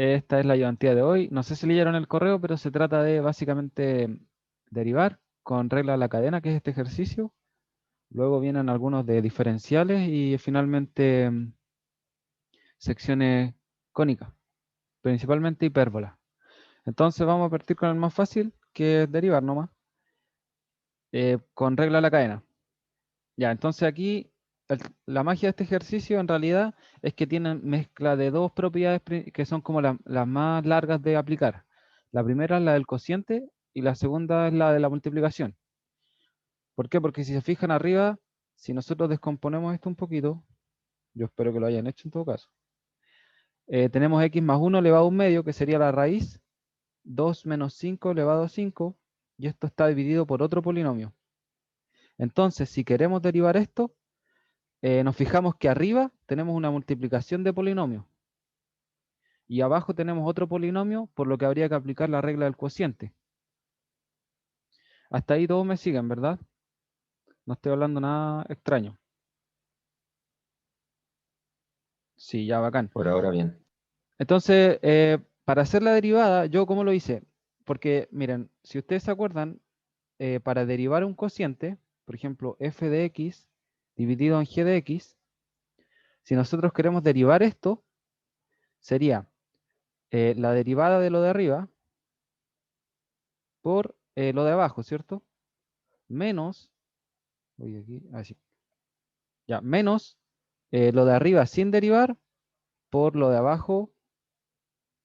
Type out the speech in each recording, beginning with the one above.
Esta es la ayudantía de hoy. No sé si leyeron el correo, pero se trata de básicamente derivar con regla de la cadena, que es este ejercicio. Luego vienen algunos de diferenciales y finalmente secciones cónicas, principalmente hipérbolas. Entonces vamos a partir con el más fácil, que es derivar nomás, con regla de la cadena. Ya, entonces aquí la magia de este ejercicio en realidad es que tienen mezcla de dos propiedades que son como las más largas de aplicar. La primera es la del cociente y la segunda es la de la multiplicación. ¿Por qué? Porque si se fijan arriba, si nosotros descomponemos esto un poquito, yo espero que lo hayan hecho en todo caso, tenemos x más 1 elevado a un medio, que sería la raíz, 2 menos 5 elevado a 5, y esto está dividido por otro polinomio. Entonces, si queremos derivar esto, nos fijamos que arriba tenemos una multiplicación de polinomios y abajo tenemos otro polinomio, por lo que habría que aplicar la regla del cociente. Hasta ahí todos me siguen, ¿verdad? No estoy hablando nada extraño. Sí, ya bacán. Por ahora bien. Entonces, para hacer la derivada, ¿yo cómo lo hice? Porque, miren, si ustedes se acuerdan, para derivar un cociente, por ejemplo, f de x dividido en g de x, si nosotros queremos derivar esto, sería la derivada de lo de arriba por lo de abajo, ¿cierto? Menos, voy aquí, así, ya, menos lo de arriba sin derivar por lo de abajo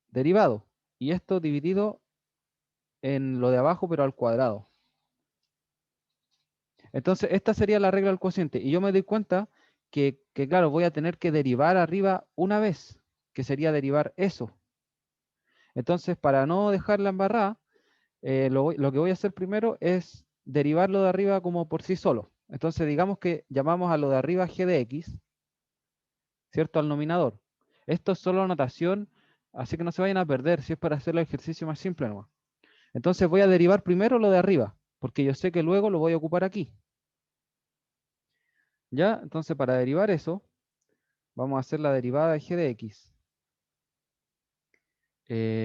derivado. Y esto dividido en lo de abajo, pero al cuadrado. Entonces, esta sería la regla del cociente. Y yo me doy cuenta que, claro, voy a tener que derivar arriba una vez, que sería derivar eso. Entonces, para no dejarla embarrada, lo que voy a hacer primero es derivarlo de arriba como por sí solo. Entonces, digamos que llamamos a lo de arriba g de x, ¿cierto? Al nominador. Esto es solo notación, así que no se vayan a perder, si es para hacer el ejercicio más simple nomás. Entonces voy a derivar primero lo de arriba, porque yo sé que luego lo voy a ocupar aquí. ¿Ya? Entonces para derivar eso, vamos a hacer la derivada de g de x.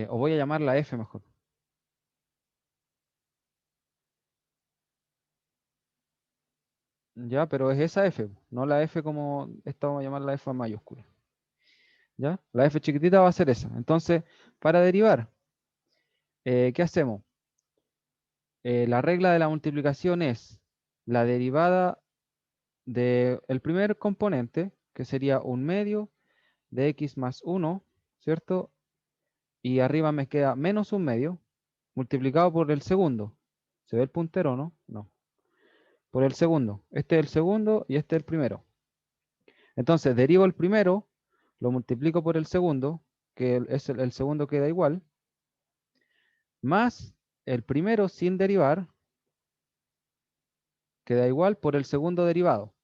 O voy a llamarla f mejor. ¿Ya? Pero es esa f, no la f como esta vamos a llamar la f mayúscula. ¿Ya? La f chiquitita va a ser esa. Entonces, para derivar, ¿qué hacemos? La regla de la multiplicación es la derivada del primer componente, que sería un medio de x más 1, ¿cierto? Y arriba me queda menos un medio, multiplicado por el segundo. ¿Se ve el puntero o no? No. Por el segundo. Este es el segundo y este es el primero. Entonces, derivo el primero, lo multiplico por el segundo, que es el segundo queda igual, más el primero sin derivar, queda igual por el segundo derivado.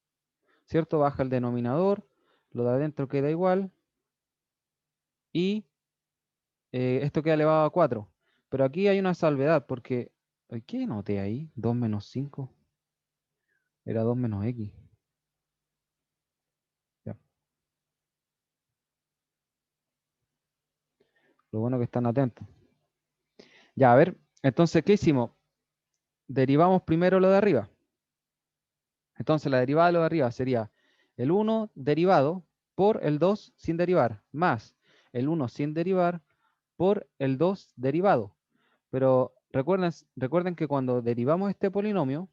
¿Cierto? Baja el denominador, lo de adentro queda igual, y esto queda elevado a 4. Pero aquí hay una salvedad, porque, ¿qué noté ahí? 2 menos 5. Era 2 menos x. Ya. Lo bueno que están atentos. Ya, a ver, entonces, ¿qué hicimos? Derivamos primero lo de arriba. Entonces, la derivada de lo de arriba sería el 1 derivado por el 2 sin derivar, más el 1 sin derivar por el 2 derivado. Pero recuerden que cuando derivamos este polinomio,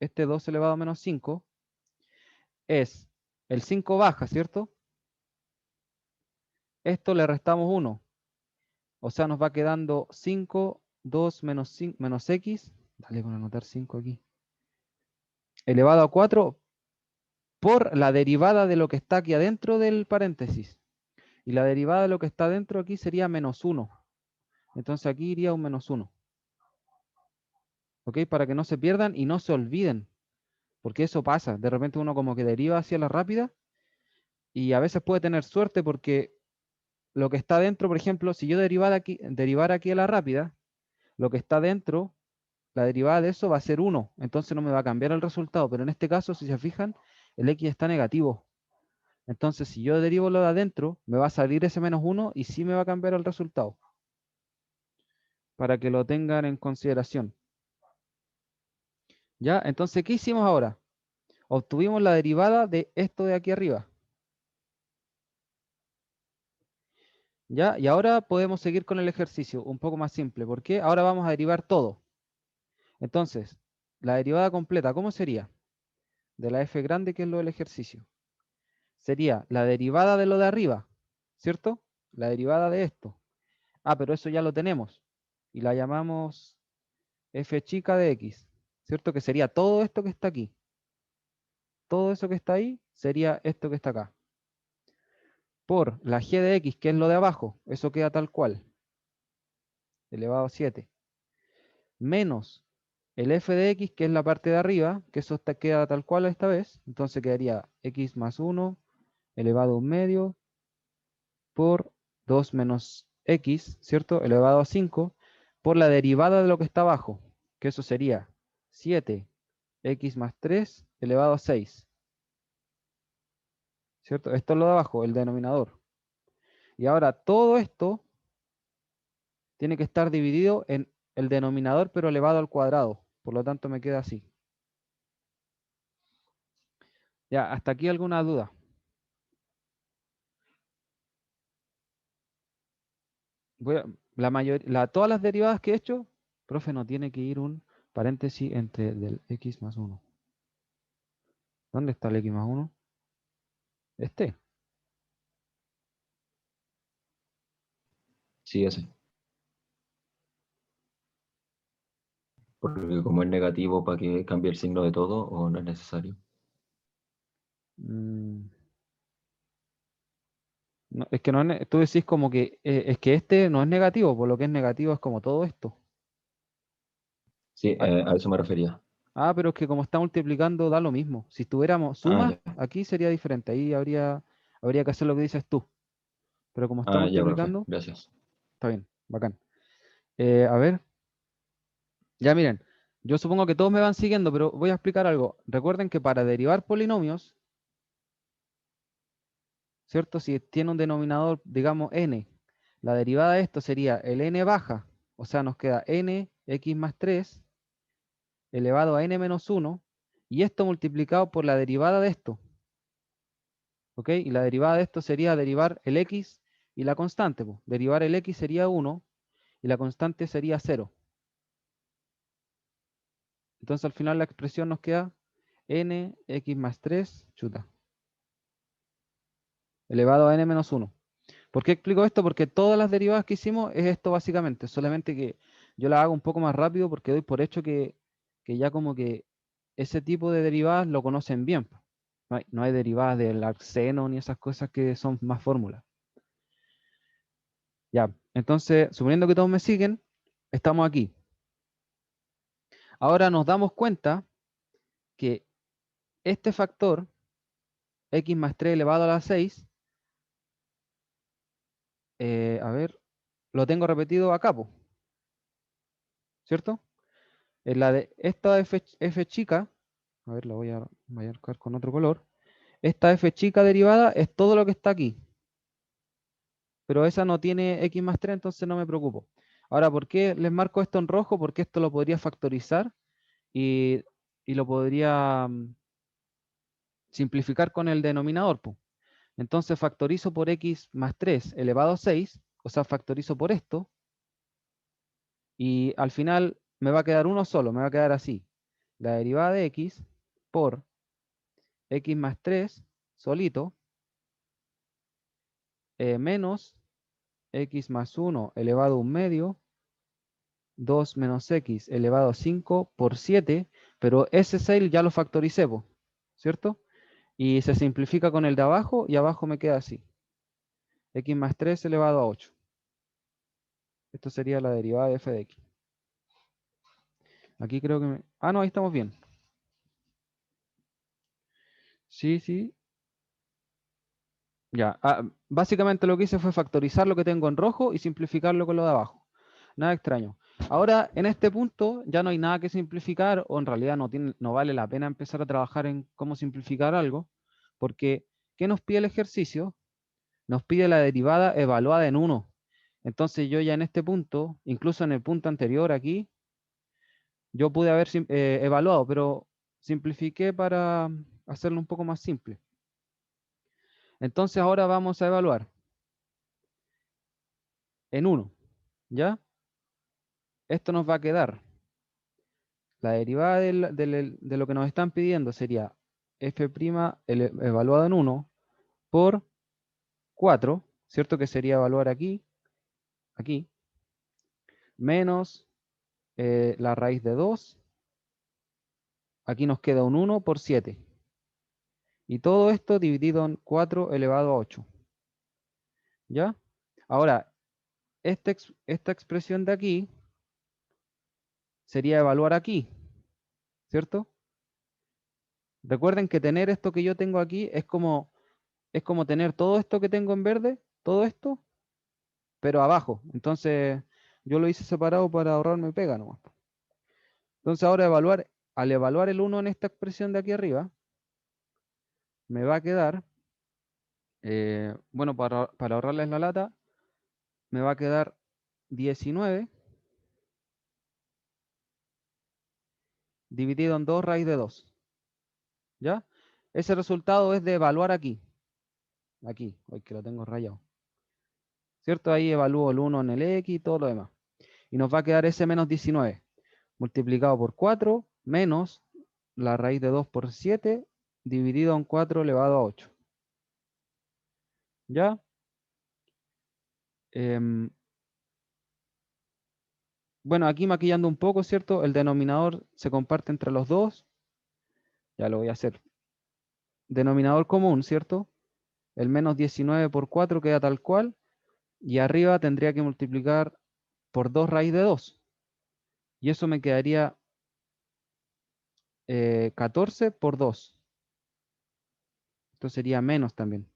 este 2 elevado a menos 5, es el 5 baja, ¿cierto? Esto le restamos 1. O sea, nos va quedando 5, 2 menos, 5, menos x. Dale con anotar 5 aquí. Elevado a 4 por la derivada de lo que está aquí adentro del paréntesis. Y la derivada de lo que está dentro aquí sería menos 1. Entonces aquí iría un menos 1. ¿Ok? Para que no se pierdan y no se olviden. Porque eso pasa. De repente uno como que deriva hacia la rápida y a veces puede tener suerte porque lo que está dentro, por ejemplo, si yo derivara aquí a la rápida, lo que está dentro, la derivada de eso va a ser 1. Entonces no me va a cambiar el resultado. Pero en este caso, si se fijan, el x está negativo. Entonces, si yo derivo lo de adentro, me va a salir ese menos 1 y sí me va a cambiar el resultado. Para que lo tengan en consideración. ¿Ya? Entonces, ¿qué hicimos ahora? Obtuvimos la derivada de esto de aquí arriba. ¿Ya? Y ahora podemos seguir con el ejercicio un poco más simple. ¿Por qué? Ahora vamos a derivar todo. Entonces, la derivada completa, ¿cómo sería? De la f grande, que es lo del ejercicio. Sería la derivada de lo de arriba, ¿cierto? La derivada de esto. Ah, pero eso ya lo tenemos. Y la llamamos f chica de x, ¿cierto? Que sería todo esto que está aquí. Todo eso que está ahí sería esto que está acá. Por la g de x, que es lo de abajo, eso queda tal cual, elevado a 7, menos el f de x, que es la parte de arriba, que eso queda tal cual esta vez, entonces quedaría x más 1 elevado a un medio por 2 menos x, ¿cierto? Elevado a 5, por la derivada de lo que está abajo, que eso sería 7x más 3 elevado a 6, ¿cierto? Esto es lo de abajo, el denominador. Y ahora todo esto tiene que estar dividido en el denominador, pero elevado al cuadrado. Por lo tanto, me queda así. Ya, hasta aquí alguna duda. Todas las derivadas que he hecho, profe, no tiene que ir un paréntesis entre del x más 1. ¿Dónde está el x más 1? Este. Sí, ese. Porque como es negativo, ¿para que cambie el signo de todo o no es necesario? Mm, no, es que no es tú decís como que es que este no es negativo, por lo que es negativo es como todo esto. Sí, Ah, a eso me refería. pero es que como está multiplicando da lo mismo. Si estuviéramos Ah, suma, ya. aquí sería diferente. Ahí habría que hacer lo que dices tú. Pero como está Ah, ya, profe. multiplicando, Gracias. está bien, bacán. A ver, ya miren, yo supongo que todos me van siguiendo, pero voy a explicar algo. Recuerden que para derivar polinomios, ¿cierto? Si tiene un denominador, digamos, n, la derivada de esto sería el n baja, o sea, nos queda n x más 3 elevado a n menos 1, y esto multiplicado por la derivada de esto, ¿ok? Y la derivada de esto sería derivar el x y la constante, pues. Derivar el x sería 1 y la constante sería 0. Entonces al final la expresión nos queda n x más 3, chuta, elevado a n menos 1. ¿Por qué explico esto? Porque todas las derivadas que hicimos es esto básicamente, solamente que yo la hago un poco más rápido porque doy por hecho que ya como que ese tipo de derivadas lo conocen bien, po. No hay derivadas del arseno ni esas cosas que son más fórmulas. Ya, entonces, suponiendo que todos me siguen, estamos aquí. Ahora nos damos cuenta que este factor, x más 3 elevado a la 6, a ver, lo tengo repetido acá, po, ¿cierto? En la de esta f chica, a ver, la voy a marcar con otro color. Esta f chica derivada es todo lo que está aquí, pero esa no tiene x más 3, entonces no me preocupo. Ahora, ¿por qué les marco esto en rojo? Porque esto lo podría factorizar y, y lo podría simplificar con el denominador, po. Entonces factorizo por x más 3 elevado a 6, o sea, factorizo por esto, y al final me va a quedar uno solo, me va a quedar así. La derivada de x por x más 3 solito, menos x más 1 elevado a un medio, 2 menos x elevado a 5 por 7, pero ese 6 ya lo factoricé, po, ¿cierto? Y se simplifica con el de abajo y abajo me queda así. X más 3 elevado a 8. Esto sería la derivada de f de x. Aquí creo que Ah, no, ahí estamos bien. Sí, sí. Ya. Básicamente lo que hice fue factorizar lo que tengo en rojo y simplificarlo con lo de abajo. Nada extraño. Ahora, en este punto, ya no hay nada que simplificar, o en realidad no vale la pena empezar a trabajar en cómo simplificar algo, porque ¿qué nos pide el ejercicio? Nos pide la derivada evaluada en 1. Entonces yo ya en este punto, incluso en el punto anterior aquí, yo pude haber evaluado, pero simplifiqué para hacerlo un poco más simple. Entonces ahora vamos a evaluar en 1, ¿ya? Esto nos va a quedar, la derivada de lo que nos están pidiendo sería f' evaluado en 1 por 4, ¿cierto? Que sería evaluar aquí, menos la raíz de 2, aquí nos queda un 1 por 7. Y todo esto dividido en 4 elevado a 8. ¿Ya? Ahora, esta expresión de aquí sería evaluar aquí, ¿cierto? Recuerden que tener esto que yo tengo aquí es como tener todo esto que tengo en verde, todo esto, pero abajo. Entonces, yo lo hice separado para ahorrarme pega nomás. Entonces, ahora al evaluar el 1 en esta expresión de aquí arriba, me va a quedar, bueno, para ahorrarles la lata, me va a quedar 19 dividido en 2 raíz de 2. ¿Ya? Ese resultado es de evaluar aquí. Aquí, hoy que lo tengo rayado. ¿Cierto? Ahí evalúo el 1 en el X y todo lo demás. Y nos va a quedar ese menos 19 multiplicado por 4 menos la raíz de 2 por 7 dividido en 4 elevado a 8. ¿Ya? Bueno, aquí maquillando un poco, ¿cierto? El denominador se comparte entre los dos. Ya lo voy a hacer. Denominador común, ¿cierto? El menos 19 por 4 queda tal cual. Y arriba tendría que multiplicar por 2 raíz de 2. Y eso me quedaría 14 por 2. Esto sería menos también.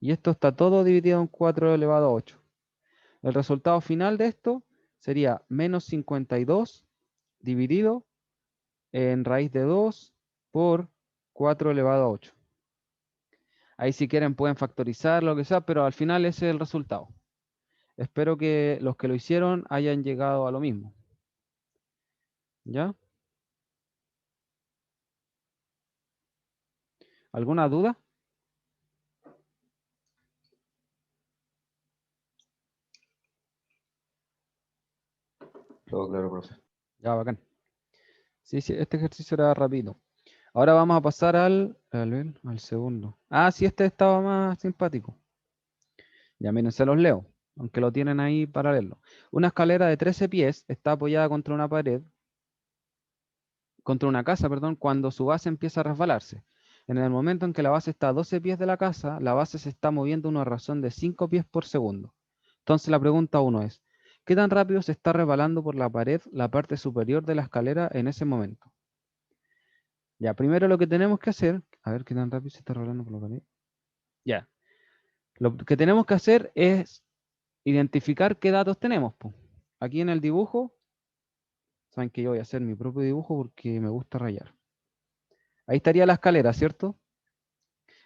Y esto está todo dividido en 4 elevado a 8. El resultado final de esto sería menos 52 dividido en raíz de 2 por 4 elevado a 8. Ahí si quieren pueden factorizar lo que sea, pero al final ese es el resultado. Espero que los que lo hicieron hayan llegado a lo mismo. ¿Ya? ¿Alguna duda? Todo claro, profe. Ya, bacán. Sí, sí, este ejercicio era rápido. Ahora vamos a pasar al segundo. Ah, sí, este estaba más simpático. Ya miren, se los leo, aunque lo tienen ahí para leerlo. Una escalera de 13 pies está apoyada contra una pared, contra una casa, perdón, cuando su base empieza a resbalarse. En el momento en que la base está a 12 pies de la casa, la base se está moviendo a una razón de 5 pies por segundo. Entonces la pregunta 1 es, ¿qué tan rápido se está resbalando por la pared la parte superior de la escalera en ese momento? Ya, primero lo que tenemos que hacer, a ver qué tan rápido se está resbalando por la pared. Ya, lo que tenemos que hacer es identificar qué datos tenemos, po. Aquí en el dibujo, saben que yo voy a hacer mi propio dibujo porque me gusta rayar. Ahí estaría la escalera, ¿cierto?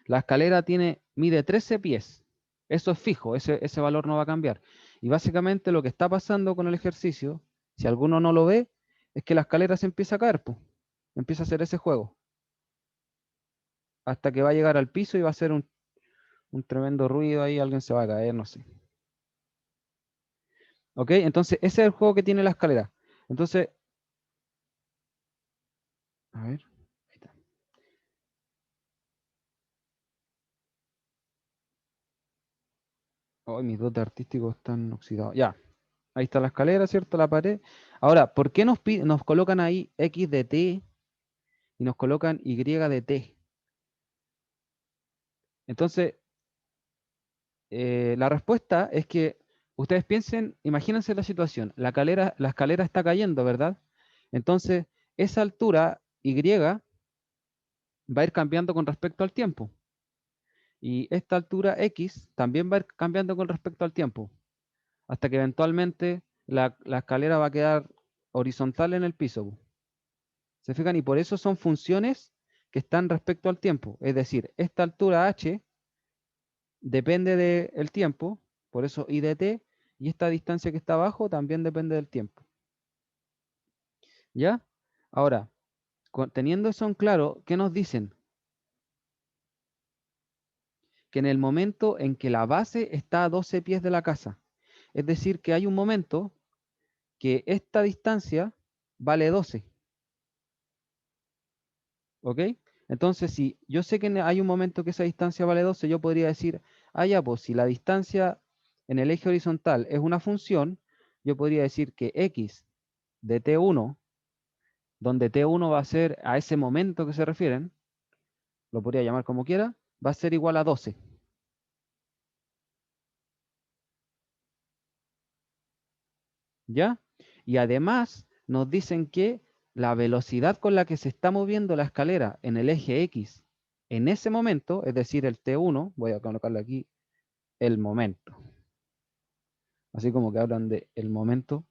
La escalera mide 13 pies. Eso es fijo, ese valor no va a cambiar. Y básicamente lo que está pasando con el ejercicio, si alguno no lo ve, es que la escalera se empieza a caer, po. Empieza a hacer ese juego. Hasta que va a llegar al piso y va a hacer un tremendo ruido ahí, alguien se va a caer, no sé. ¿Ok? Entonces, ese es el juego que tiene la escalera. Entonces, a ver, ahí está. Oh, mis dotes artísticos están oxidados. Ya, ahí está la escalera, ¿cierto? La pared. Ahora, ¿por qué nos colocan ahí X de T y nos colocan Y de T? Entonces, la respuesta es que ustedes piensen, imagínense la situación. La escalera está cayendo, ¿verdad? Entonces, esa altura Y va a ir cambiando con respecto al tiempo. Y esta altura X también va a ir cambiando con respecto al tiempo, hasta que eventualmente la escalera va a quedar horizontal en el piso. ¿Se fijan? Y por eso son funciones que están respecto al tiempo. Es decir, esta altura h depende del tiempo, por eso I de t, y esta distancia que está abajo también depende del tiempo. ¿Ya? Ahora, teniendo eso en claro, ¿qué nos dicen? Que en el momento en que la base está a 12 pies de la casa, es decir, que hay un momento que esta distancia vale 12. ¿Ok? Entonces, si yo sé que hay un momento que esa distancia vale 12, yo podría decir, ah, ya, pues si la distancia en el eje horizontal es una función, yo podría decir que x de t1, donde t1 va a ser a ese momento que se refieren, lo podría llamar como quiera, va a ser igual a 12. ¿Ya? Y además nos dicen que la velocidad con la que se está moviendo la escalera en el eje X en ese momento, es decir, el T1, voy a colocarle aquí el momento, así como que hablan de el momento,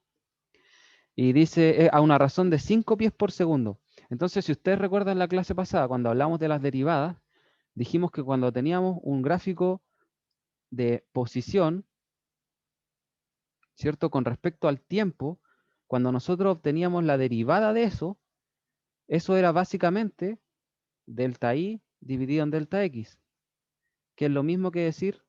y dice a una razón de 5 pies por segundo. Entonces, si ustedes recuerdan la clase pasada, cuando hablamos de las derivadas, dijimos que cuando teníamos un gráfico de posición, ¿cierto? Con respecto al tiempo, cuando nosotros obteníamos la derivada de eso era básicamente delta I dividido en delta X, que es lo mismo que decir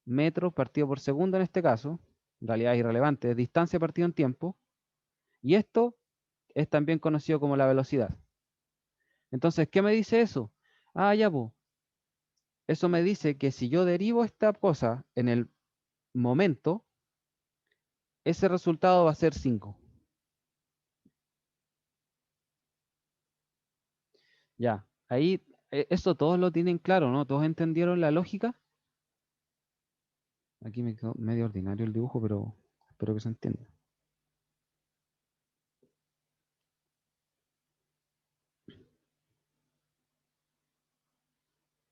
metros partido por segundo en este caso, en realidad es irrelevante, es distancia partido en tiempo, y esto es también conocido como la velocidad. Entonces, ¿qué me dice eso? Ah, ya, pues, eso me dice que si yo derivo esta cosa en el momento, ese resultado va a ser 5. Ya, ahí eso todos lo tienen claro, ¿no? ¿Todos entendieron la lógica? Aquí me quedó medio ordinario el dibujo, pero espero que se entienda.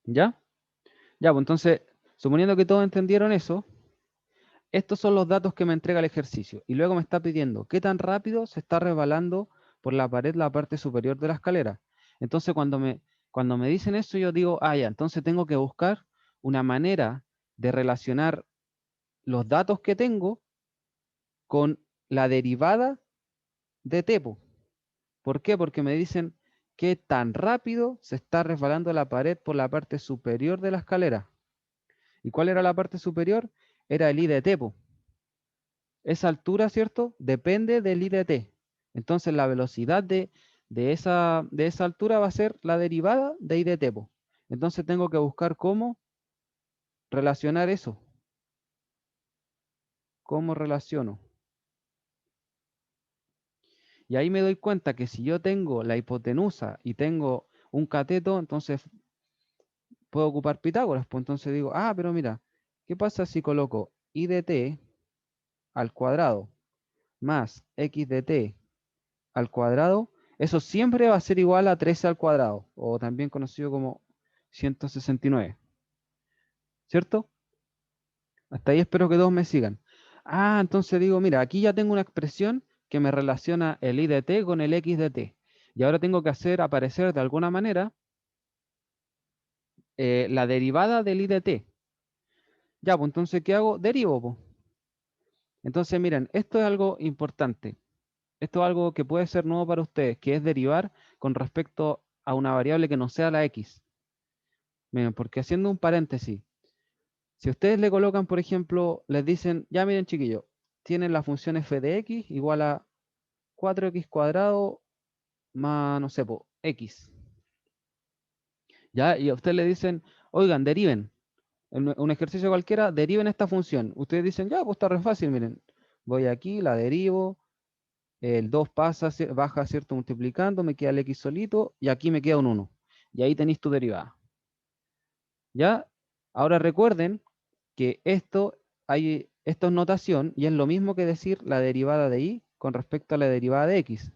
¿Ya? Ya, pues entonces, suponiendo que todos entendieron eso, estos son los datos que me entrega el ejercicio. Y luego me está pidiendo qué tan rápido se está resbalando por la pared la parte superior de la escalera. Entonces, cuando me dicen eso, yo digo, ah, ya, entonces tengo que buscar una manera de relacionar los datos que tengo con la derivada de Tepo. ¿Por qué? Porque me dicen qué tan rápido se está resbalando la pared por la parte superior de la escalera. ¿Y cuál era la parte superior? Era el I de Tepo. Esa altura, ¿cierto? Depende del I de t. Entonces la velocidad de esa altura va a ser la derivada de I de t, po. Entonces tengo que buscar cómo relacionar eso. ¿Cómo relaciono? Y ahí me doy cuenta que si yo tengo la hipotenusa y tengo un cateto, entonces puedo ocupar Pitágoras. Pues entonces digo, ah, pero mira, ¿qué pasa si coloco I de t al cuadrado más X de t al cuadrado? Eso siempre va a ser igual a 13 al cuadrado, o también conocido como 169, ¿cierto? Hasta ahí espero que todos me sigan. Ah, entonces digo, mira, aquí ya tengo una expresión que me relaciona el I de t con el X de t. Y ahora tengo que hacer aparecer de alguna manera la derivada del I de t. Ya, pues entonces, ¿qué hago? Derivo, pues. Entonces, miren, esto es algo importante. Esto es algo que puede ser nuevo para ustedes, que es derivar con respecto a una variable que no sea la X. Miren, porque haciendo un paréntesis, si ustedes le colocan, por ejemplo, les dicen, ya miren chiquillos, tienen la función f de x igual a 4x cuadrado más, no sé, x. Ya, y a ustedes le dicen, oigan, deriven. En un ejercicio cualquiera, deriven esta función. Ustedes dicen, ya, pues está re fácil, miren. Voy aquí, la derivo, el 2 pasa, baja, ¿cierto? Multiplicando, me queda el x solito, y aquí me queda un 1. Y ahí tenéis tu derivada. ¿Ya? Ahora recuerden que esto es notación y es lo mismo que decir la derivada de y con respecto a la derivada de x,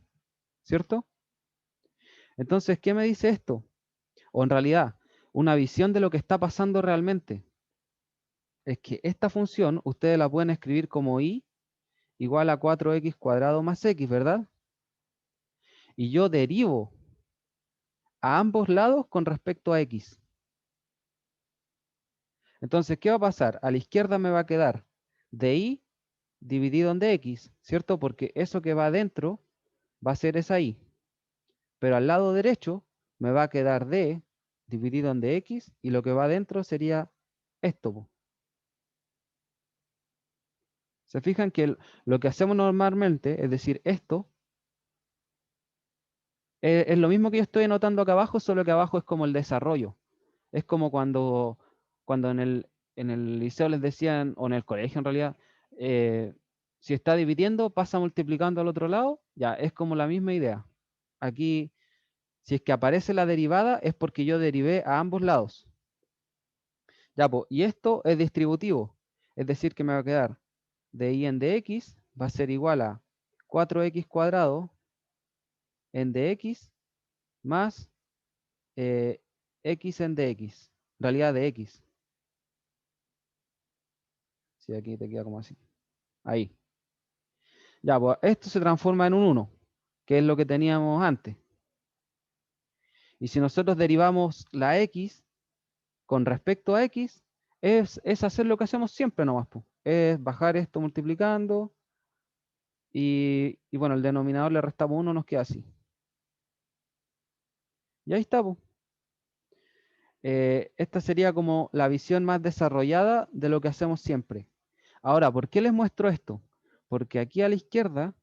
¿cierto? Entonces, ¿qué me dice esto? O en realidad, una visión de lo que está pasando realmente es que esta función ustedes la pueden escribir como y igual a 4x cuadrado más x, ¿verdad? Y yo derivo a ambos lados con respecto a x. Entonces, ¿qué va a pasar? A la izquierda me va a quedar dy dividido en dx, ¿cierto? Porque eso que va adentro va a ser esa y. Pero al lado derecho me va a quedar d dividido en dx y lo que va adentro sería esto, po. Se fijan que lo que hacemos normalmente, es decir, esto, es lo mismo que yo estoy anotando acá abajo, solo que abajo es como el desarrollo. Es como cuando en el liceo les decían, o en el colegio en realidad, si está dividiendo, pasa multiplicando al otro lado, ya, es como la misma idea. Aquí, si es que aparece la derivada, es porque yo derivé a ambos lados. Ya, pues, y esto es distributivo, es decir, que me va a quedar dy en dx va a ser igual a 4x cuadrado en dx más x en dx, realidad de x. Si aquí te queda como así. Ahí. Ya, pues esto se transforma en un 1, que es lo que teníamos antes. Y si nosotros derivamos la x con respecto a x, es hacer lo que hacemos siempre nomás, pues. Es bajar esto multiplicando y bueno, el denominador le restamos 1, nos queda así. Y ahí está, pues. Esta sería como la visión más desarrollada de lo que hacemos siempre. Ahora, ¿por qué les muestro esto? Porque aquí a la izquierda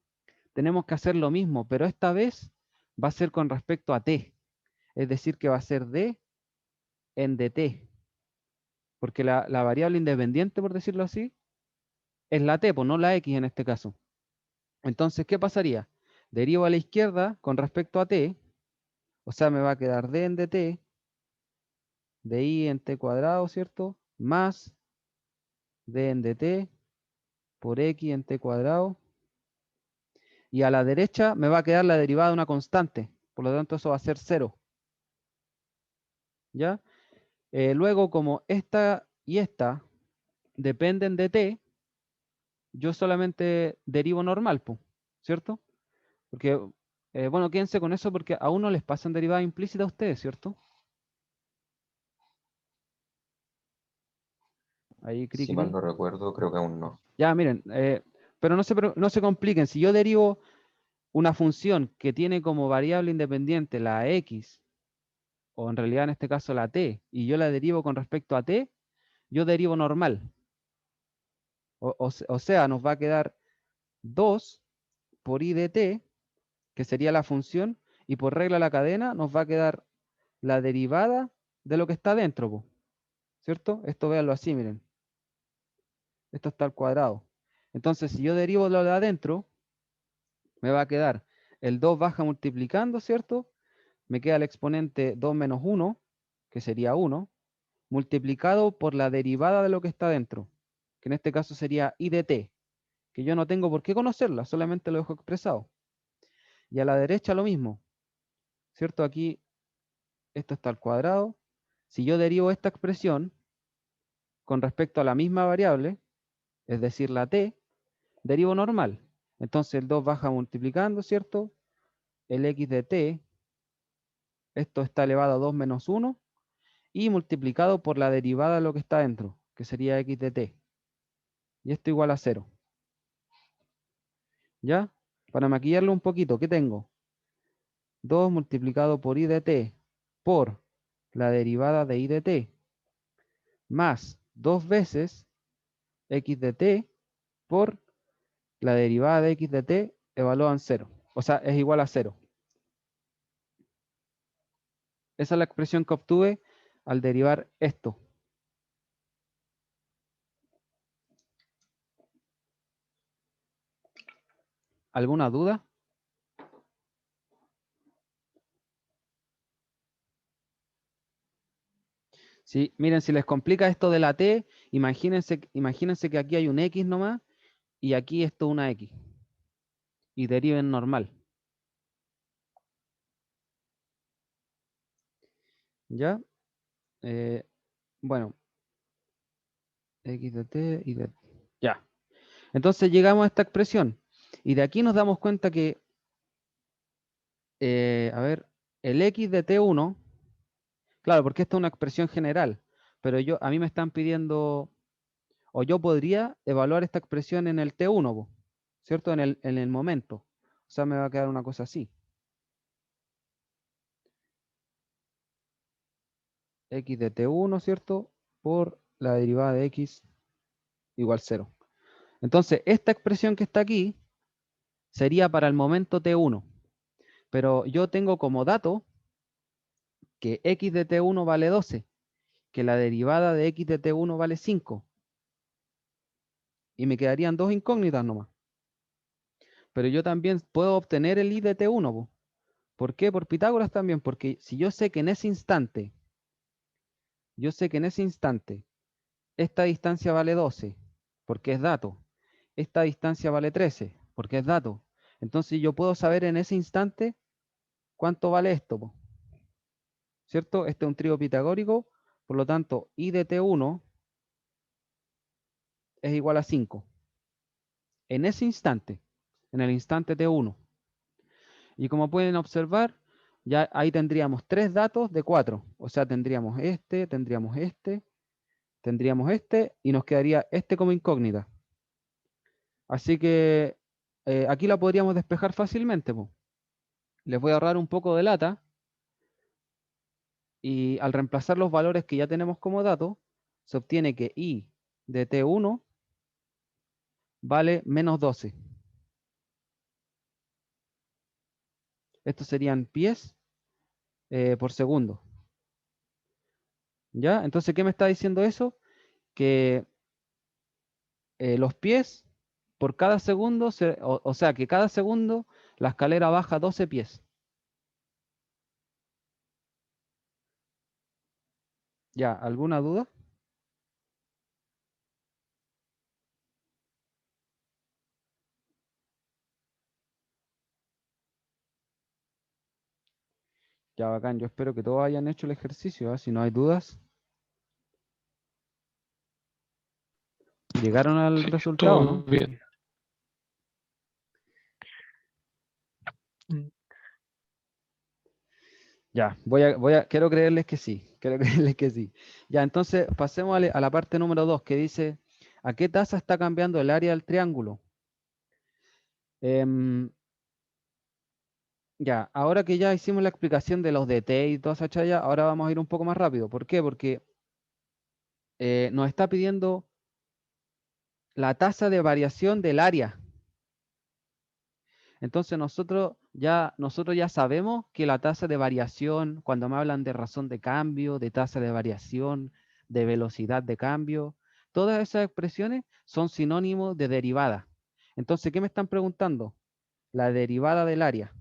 tenemos que hacer lo mismo, pero esta vez va a ser con respecto a t. Es decir, que va a ser d en dt. Porque la variable independiente, por decirlo así, es la t, pues no la x en este caso. Entonces, ¿qué pasaría? Derivo a la izquierda con respecto a t, o sea, me va a quedar d en dt, di en t cuadrado, ¿cierto? Más d en dt por x en t cuadrado. Y a la derecha me va a quedar la derivada de una constante. Por lo tanto, eso va a ser 0. ¿Ya? Luego, como esta y esta dependen de t, yo solamente derivo normal, po, ¿cierto? Porque, bueno, quédense con eso porque a uno les pasan derivadas implícitas a ustedes, ¿cierto? Ahí, cri, Si mal cri. no recuerdo, creo que aún no. Ya, miren, pero no se compliquen. Si yo derivo una función que tiene como variable independiente la x, o en realidad en este caso la t, y yo la derivo con respecto a t, yo derivo normal. O sea, nos va a quedar 2 por i de t, que sería la función, y por regla de la cadena nos va a quedar la derivada de lo que está dentro, po, ¿cierto? Esto véanlo así, miren. Esto está al cuadrado. Entonces, si yo derivo lo de adentro, me va a quedar el 2 baja multiplicando, ¿cierto? Me queda el exponente 2 menos 1, que sería 1, multiplicado por la derivada de lo que está dentro, que en este caso sería i de t, que yo no tengo por qué conocerla, solamente lo dejo expresado. Y a la derecha lo mismo, ¿cierto? Aquí esto está al cuadrado. Si yo derivo esta expresión con respecto a la misma variable, es decir, la t, derivo normal. Entonces el 2 baja multiplicando, ¿cierto? El x de t, esto está elevado a 2 menos 1, y multiplicado por la derivada de lo que está dentro, que sería x de t. Y esto igual a 0. ¿Ya? Para maquillarlo un poquito, ¿qué tengo? 2 multiplicado por i de t por la derivada de i de t más 2 veces x de t por la derivada de x de t evalúan 0. O sea, es igual a 0. Esa es la expresión que obtuve al derivar esto. ¿Alguna duda? Sí, miren, si les complica esto de la t, imagínense que aquí hay un x nomás y aquí esto una x. Y deriven normal. ¿Ya? Eh, bueno, x de t y de... Ya. Entonces llegamos a esta expresión. Y de aquí nos damos cuenta que, a ver, el x de t1, claro, porque esta es una expresión general, pero a mí me están pidiendo, o yo podría evaluar esta expresión en el t1, po, ¿cierto? En el momento. O sea, me va a quedar una cosa así. X de t1, ¿cierto? Por la derivada de x igual 0. Entonces, esta expresión que está aquí sería para el momento t1, pero yo tengo como dato que x de t1 vale 12, que la derivada de x de t1 vale 5, y me quedarían dos incógnitas nomás. Pero yo también puedo obtener el i de t1, po. ¿Por qué? Por Pitágoras también, porque si yo sé que en ese instante, esta distancia vale 12, porque es dato, esta distancia vale 13, porque es dato, entonces yo puedo saber en ese instante cuánto vale esto, po, ¿cierto? Este es un trío pitagórico, por lo tanto, i de t1 es igual a 5. En ese instante, en el instante t1. Y como pueden observar, ya ahí tendríamos tres datos de 4. O sea, tendríamos este, y nos quedaría este como incógnita. Así que aquí la podríamos despejar fácilmente, po. Les voy a ahorrar un poco de lata y al reemplazar los valores que ya tenemos como dato, se obtiene que i de t1 vale menos 12. Estos serían pies por segundo. ¿Ya? Entonces, ¿qué me está diciendo eso? Que los pies por cada segundo, o sea que cada segundo la escalera baja 12 pies. ¿Ya? ¿Alguna duda? Ya, bacán. Yo espero que todos hayan hecho el ejercicio, ¿ah? Si no hay dudas, llegaron al Sí, resultado, todo ¿no? bien. Mm. Ya, quiero creerles que sí, quiero creerles que sí. Ya, entonces pasemos a la parte número 2 que dice, ¿a qué tasa está cambiando el área del triángulo? Em, ya, ahora que ya hicimos la explicación de los DT y toda esa chaya, ahora vamos a ir un poco más rápido. ¿Por qué? Porque nos está pidiendo la tasa de variación del área. Entonces nosotros ya sabemos que la tasa de variación, cuando me hablan de razón de cambio, de tasa de variación, de velocidad de cambio, todas esas expresiones son sinónimos de derivada. Entonces, ¿qué me están preguntando? La derivada del área.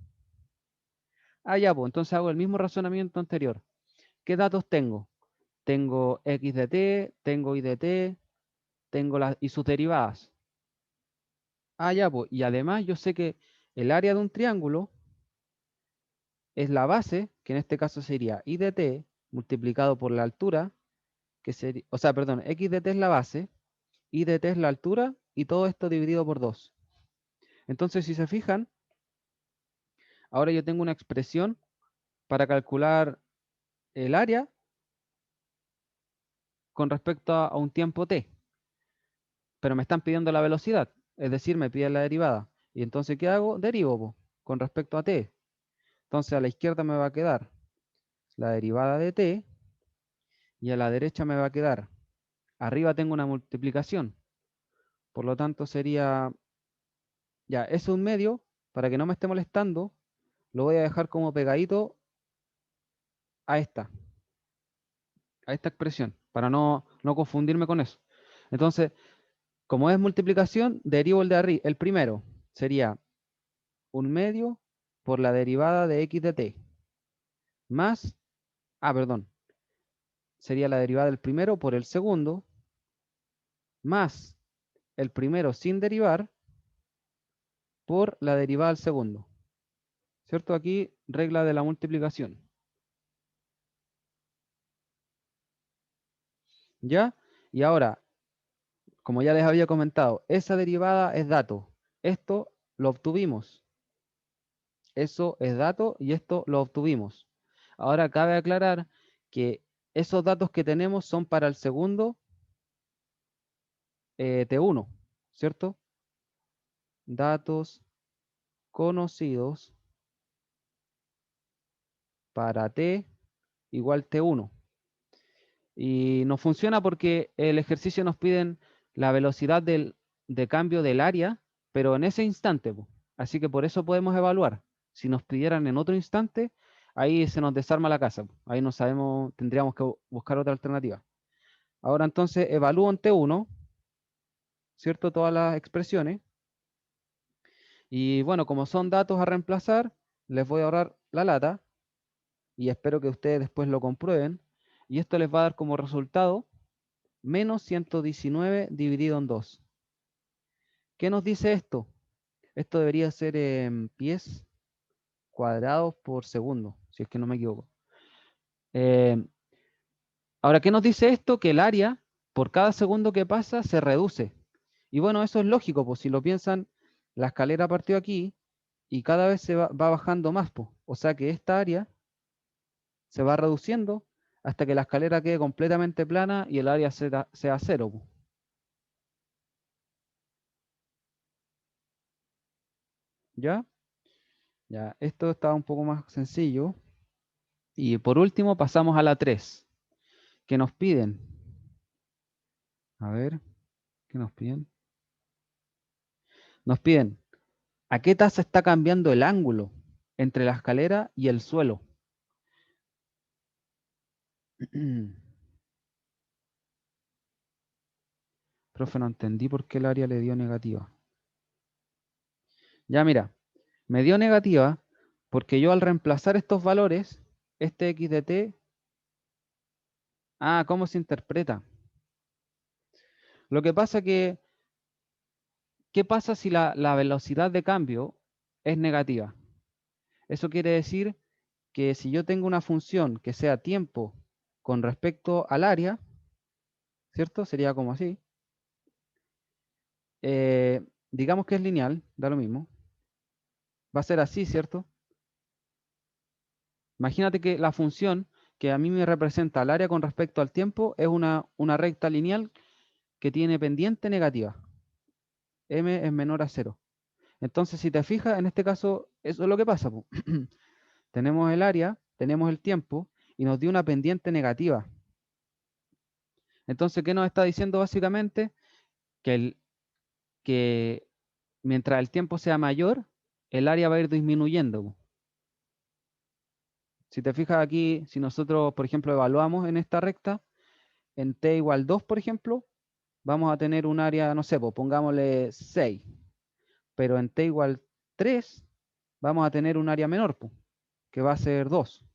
Ah, ya, pues entonces hago el mismo razonamiento anterior. ¿Qué datos tengo? Tengo x de t, tengo y de t, y sus derivadas. Ah, ya, pues, y además yo sé que el área de un triángulo es la base, que en este caso sería i de t multiplicado por la altura, que sería, o sea, perdón, x de t es la base, i de t es la altura, y todo esto dividido por 2. Entonces, si se fijan, ahora yo tengo una expresión para calcular el área con respecto a un tiempo t, pero me están pidiendo la velocidad, es decir, me piden la derivada. Y entonces, ¿qué hago? Derivo, po, con respecto a t. Entonces, a la izquierda me va a quedar la derivada de t, y a la derecha me va a quedar, arriba tengo una multiplicación, por lo tanto sería, ya, es un medio, para que no me esté molestando, lo voy a dejar como pegadito a esta expresión, para no confundirme con eso. Entonces, como es multiplicación, derivo el de arriba, el primero, sería un medio por la derivada de x de t, más, perdón, sería la derivada del primero por el segundo, más el primero sin derivar, por la derivada del segundo. ¿Cierto? Aquí, regla de la multiplicación. ¿Ya? Y ahora, como ya les había comentado, esa derivada es dato. Esto lo obtuvimos. Eso es dato y esto lo obtuvimos. Ahora cabe aclarar que esos datos que tenemos son para el segundo T1, ¿cierto? Datos conocidos para T igual T1. Y no funciona porque el ejercicio nos piden la velocidad de cambio del área, pero en ese instante, po. Así que por eso podemos evaluar. Si nos pidieran en otro instante, ahí se nos desarma la casa, po. Ahí no sabemos, tendríamos que buscar otra alternativa. Ahora entonces evalúo en T1, ¿cierto? Todas las expresiones. Y bueno, como son datos a reemplazar, les voy a ahorrar la lata y espero que ustedes después lo comprueben. Y esto les va a dar como resultado menos 119 dividido en 2. ¿Qué nos dice esto? Esto debería ser en pies cuadrados por segundo, si es que no me equivoco. Ahora, ¿qué nos dice esto? Que el área, por cada segundo que pasa, se reduce. Y bueno, eso es lógico, pues si lo piensan, la escalera partió aquí y cada vez se va bajando más, pues. O sea que esta área se va reduciendo hasta que la escalera quede completamente plana y el área sea cero, pues. ¿Ya? Ya, esto está un poco más sencillo. Y por último pasamos a la 3, que nos piden. A ver, ¿qué nos piden? Nos piden, ¿a qué tasa está cambiando el ángulo entre la escalera y el suelo? Profe, no entendí por qué el área le dio negativa. Ya mira, me dio negativa porque yo al reemplazar estos valores, este x de t, ¿cómo se interpreta? Lo que pasa que, ¿qué pasa si la velocidad de cambio es negativa? Eso quiere decir que si yo tengo una función que sea tiempo con respecto al área, ¿cierto? Sería como así. Digamos que es lineal, da lo mismo. Va a ser así, ¿cierto? Imagínate que la función que a mí me representa el área con respecto al tiempo es una recta lineal que tiene pendiente negativa. M es menor a 0. Entonces, si te fijas, en este caso, eso es lo que pasa, po. Tenemos el área, tenemos el tiempo y nos dio una pendiente negativa. Entonces, ¿qué nos está diciendo básicamente? Que mientras el tiempo sea mayor, el área va a ir disminuyendo, po. Si te fijas aquí, si nosotros, por ejemplo, evaluamos en esta recta, en t igual 2, por ejemplo, vamos a tener un área, no sé, pues pongámosle 6, pero en t igual 3 vamos a tener un área menor, pues, que va a ser 2.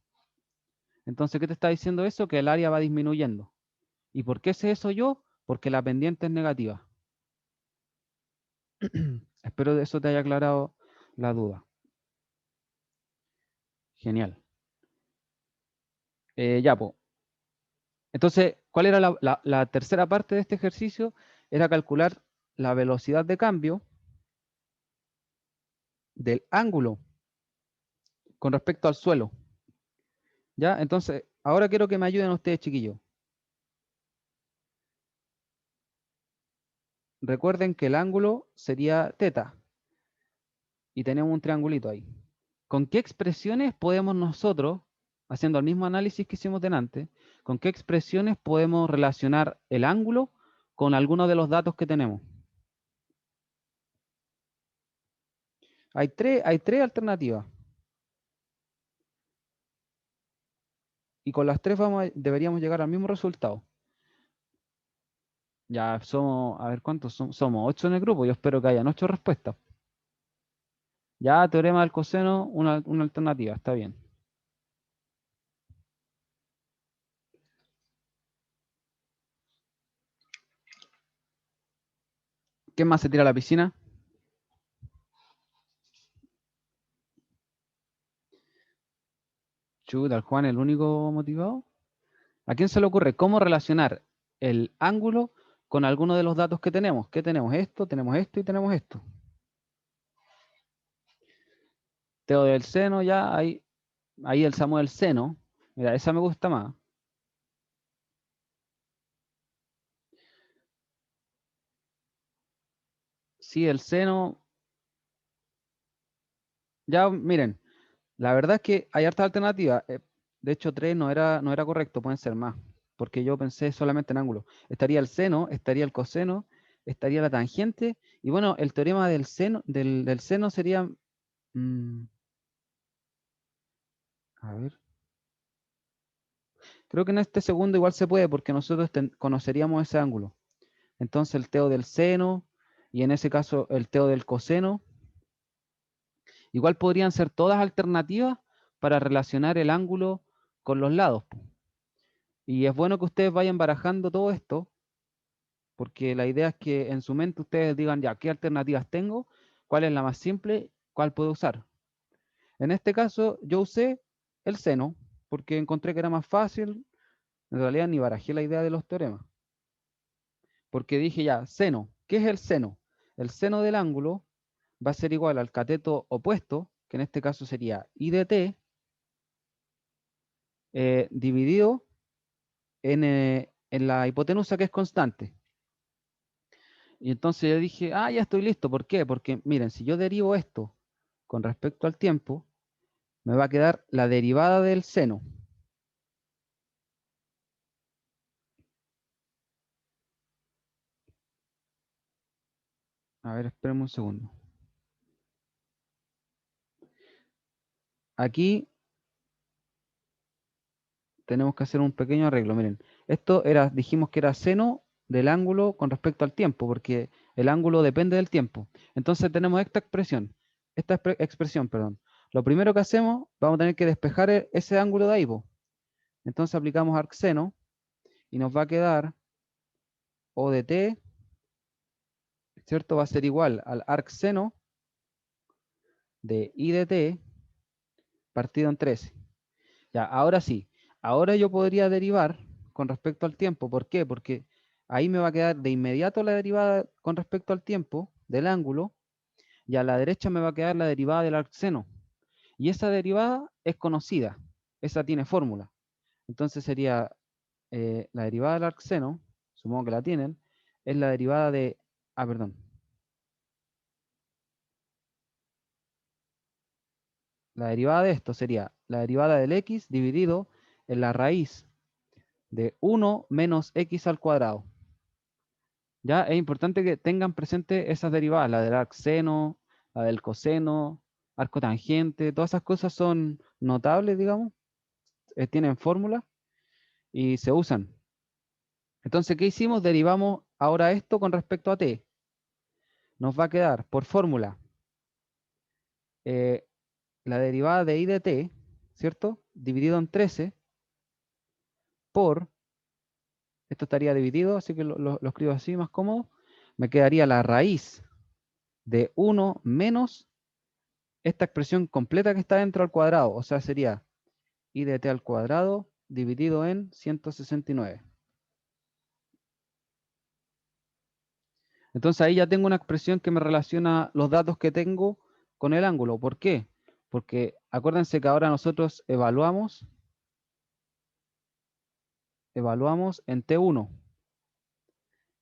Entonces, ¿qué te está diciendo eso? Que el área va disminuyendo. ¿Y por qué sé eso yo? Porque la pendiente es negativa. Espero que eso te haya aclarado la duda. Genial. Ya, pues. Entonces, ¿cuál era la tercera parte de este ejercicio? Era calcular la velocidad de cambio del ángulo con respecto al suelo. ¿Ya? Entonces, ahora quiero que me ayuden ustedes, chiquillos. Recuerden que el ángulo sería teta y tenemos un triangulito ahí. ¿Con qué expresiones podemos nosotros, haciendo el mismo análisis que hicimos delante, con qué expresiones podemos relacionar el ángulo con algunos de los datos que tenemos? Hay tres alternativas. Y con las tres deberíamos llegar al mismo resultado. Ya somos, a ver cuántos somos, 8 en el grupo. Yo espero que hayan 8 respuestas. Ya, teorema del coseno, una alternativa, está bien. ¿Quién más se tira a la piscina? Chuta, el Juan, el único motivado. ¿A quién se le ocurre cómo relacionar el ángulo con alguno de los datos que tenemos? ¿Qué tenemos? Tenemos esto y tenemos esto. Teo del seno, ya ahí el Samuel seno. Mira, esa me gusta más. Sí, el seno. Ya, miren, la verdad es que hay hartas alternativas. De hecho, 3 no era correcto, pueden ser más. Porque yo pensé solamente en ángulo. Estaría el seno, estaría el coseno, estaría la tangente. Y bueno, el teorema del seno, del seno sería. mm, a ver. Creo que en este segundo igual se puede porque nosotros conoceríamos ese ángulo. Entonces el teo del seno y en ese caso el teo del coseno. Igual podrían ser todas alternativas para relacionar el ángulo con los lados, po. Y es bueno que ustedes vayan barajando todo esto, porque la idea es que en su mente ustedes digan, ya, ¿qué alternativas tengo? ¿Cuál es la más simple? ¿Cuál puedo usar? En este caso yo usé el seno, porque encontré que era más fácil. En realidad ni barajé la idea de los teoremas, porque dije ya, seno, ¿qué es el seno? El seno del ángulo va a ser igual al cateto opuesto, que en este caso sería I de t, dividido en la hipotenusa, que es constante. Y entonces yo dije, ah, ya estoy listo. ¿Por qué? Porque miren, si yo derivo esto con respecto al tiempo, me va a quedar la derivada del seno. A ver, espérenme un segundo. Aquí tenemos que hacer un pequeño arreglo. Miren, esto era, dijimos que era seno del ángulo con respecto al tiempo, porque el ángulo depende del tiempo. Entonces tenemos esta expresión, perdón. Lo primero que hacemos, vamos a tener que despejar ese ángulo de ahí, po. Entonces aplicamos arcseno y nos va a quedar O de t, ¿cierto? Va a ser igual al arcseno de I de t partido en 13. Ya, ahora sí, ahora yo podría derivar con respecto al tiempo. ¿Por qué? Porque ahí me va a quedar de inmediato la derivada con respecto al tiempo del ángulo, y a la derecha me va a quedar la derivada del arcseno. Y esa derivada es conocida, esa tiene fórmula. Entonces sería la derivada del arcseno, supongo que la tienen, es la derivada de, perdón, la derivada de esto sería la derivada del x dividido en la raíz de 1 menos x al cuadrado. Ya es importante que tengan presente esas derivadas, la del arcseno, la del coseno, arco tangente, todas esas cosas son notables, digamos, tienen fórmula y se usan. Entonces, ¿qué hicimos? Derivamos ahora esto con respecto a t. Nos va a quedar por fórmula eh, la derivada de I de t, ¿cierto? Dividido en 13 por, esto estaría dividido, así que lo escribo así más cómodo, me quedaría la raíz de 1 menos esta expresión completa que está dentro al cuadrado, o sea, sería I de t al cuadrado dividido en 169. Entonces ahí ya tengo una expresión que me relaciona los datos que tengo con el ángulo. ¿Por qué? Porque acuérdense que ahora nosotros evaluamos en T1,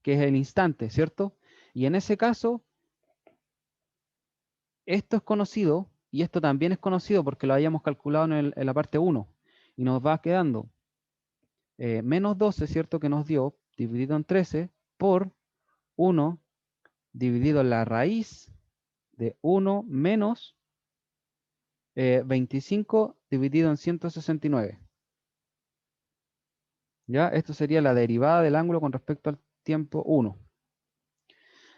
que es el instante, ¿cierto? Y en ese caso, esto es conocido y esto también es conocido porque lo habíamos calculado en la parte 1. Y nos va quedando menos 12, ¿cierto? Que nos dio, dividido en 13, por 1 dividido en la raíz de 1 menos 25 dividido en 169. ¿Ya? Esto sería la derivada del ángulo con respecto al tiempo 1.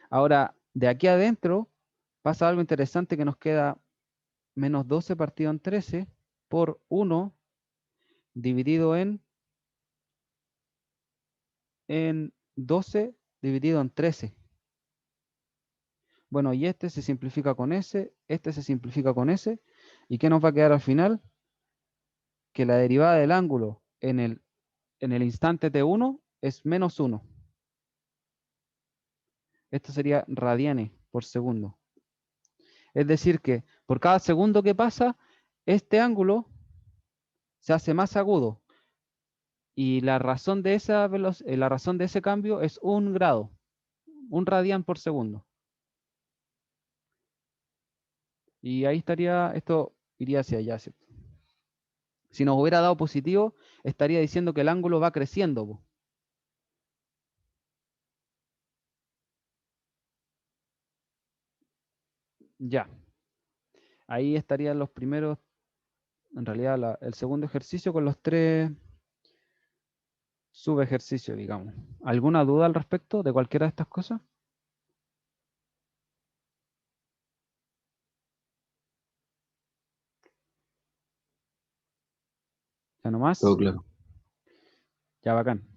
Ahora, de aquí adentro pasa algo interesante, que nos queda menos 12 partido en 13 por 1 dividido en 12 dividido en 13. Bueno, y este se simplifica con ese, este se simplifica con ese. ¿Y qué nos va a quedar al final? Que la derivada del ángulo en el instante t1 es menos 1. Esto sería radianes por segundo. Es decir que por cada segundo que pasa, este ángulo se hace más agudo. Y la razón de la razón de ese cambio es 1 grado, 1 radián por segundo. Y ahí estaría, esto iría hacia allá, ¿cierto? Si nos hubiera dado positivo, estaría diciendo que el ángulo va creciendo, po. Ya. Ahí estarían los primeros, en realidad el segundo ejercicio con los 3 subejercicios, digamos. ¿Alguna duda al respecto de cualquiera de estas cosas? Ya Todo nomás. claro. Ya bacán.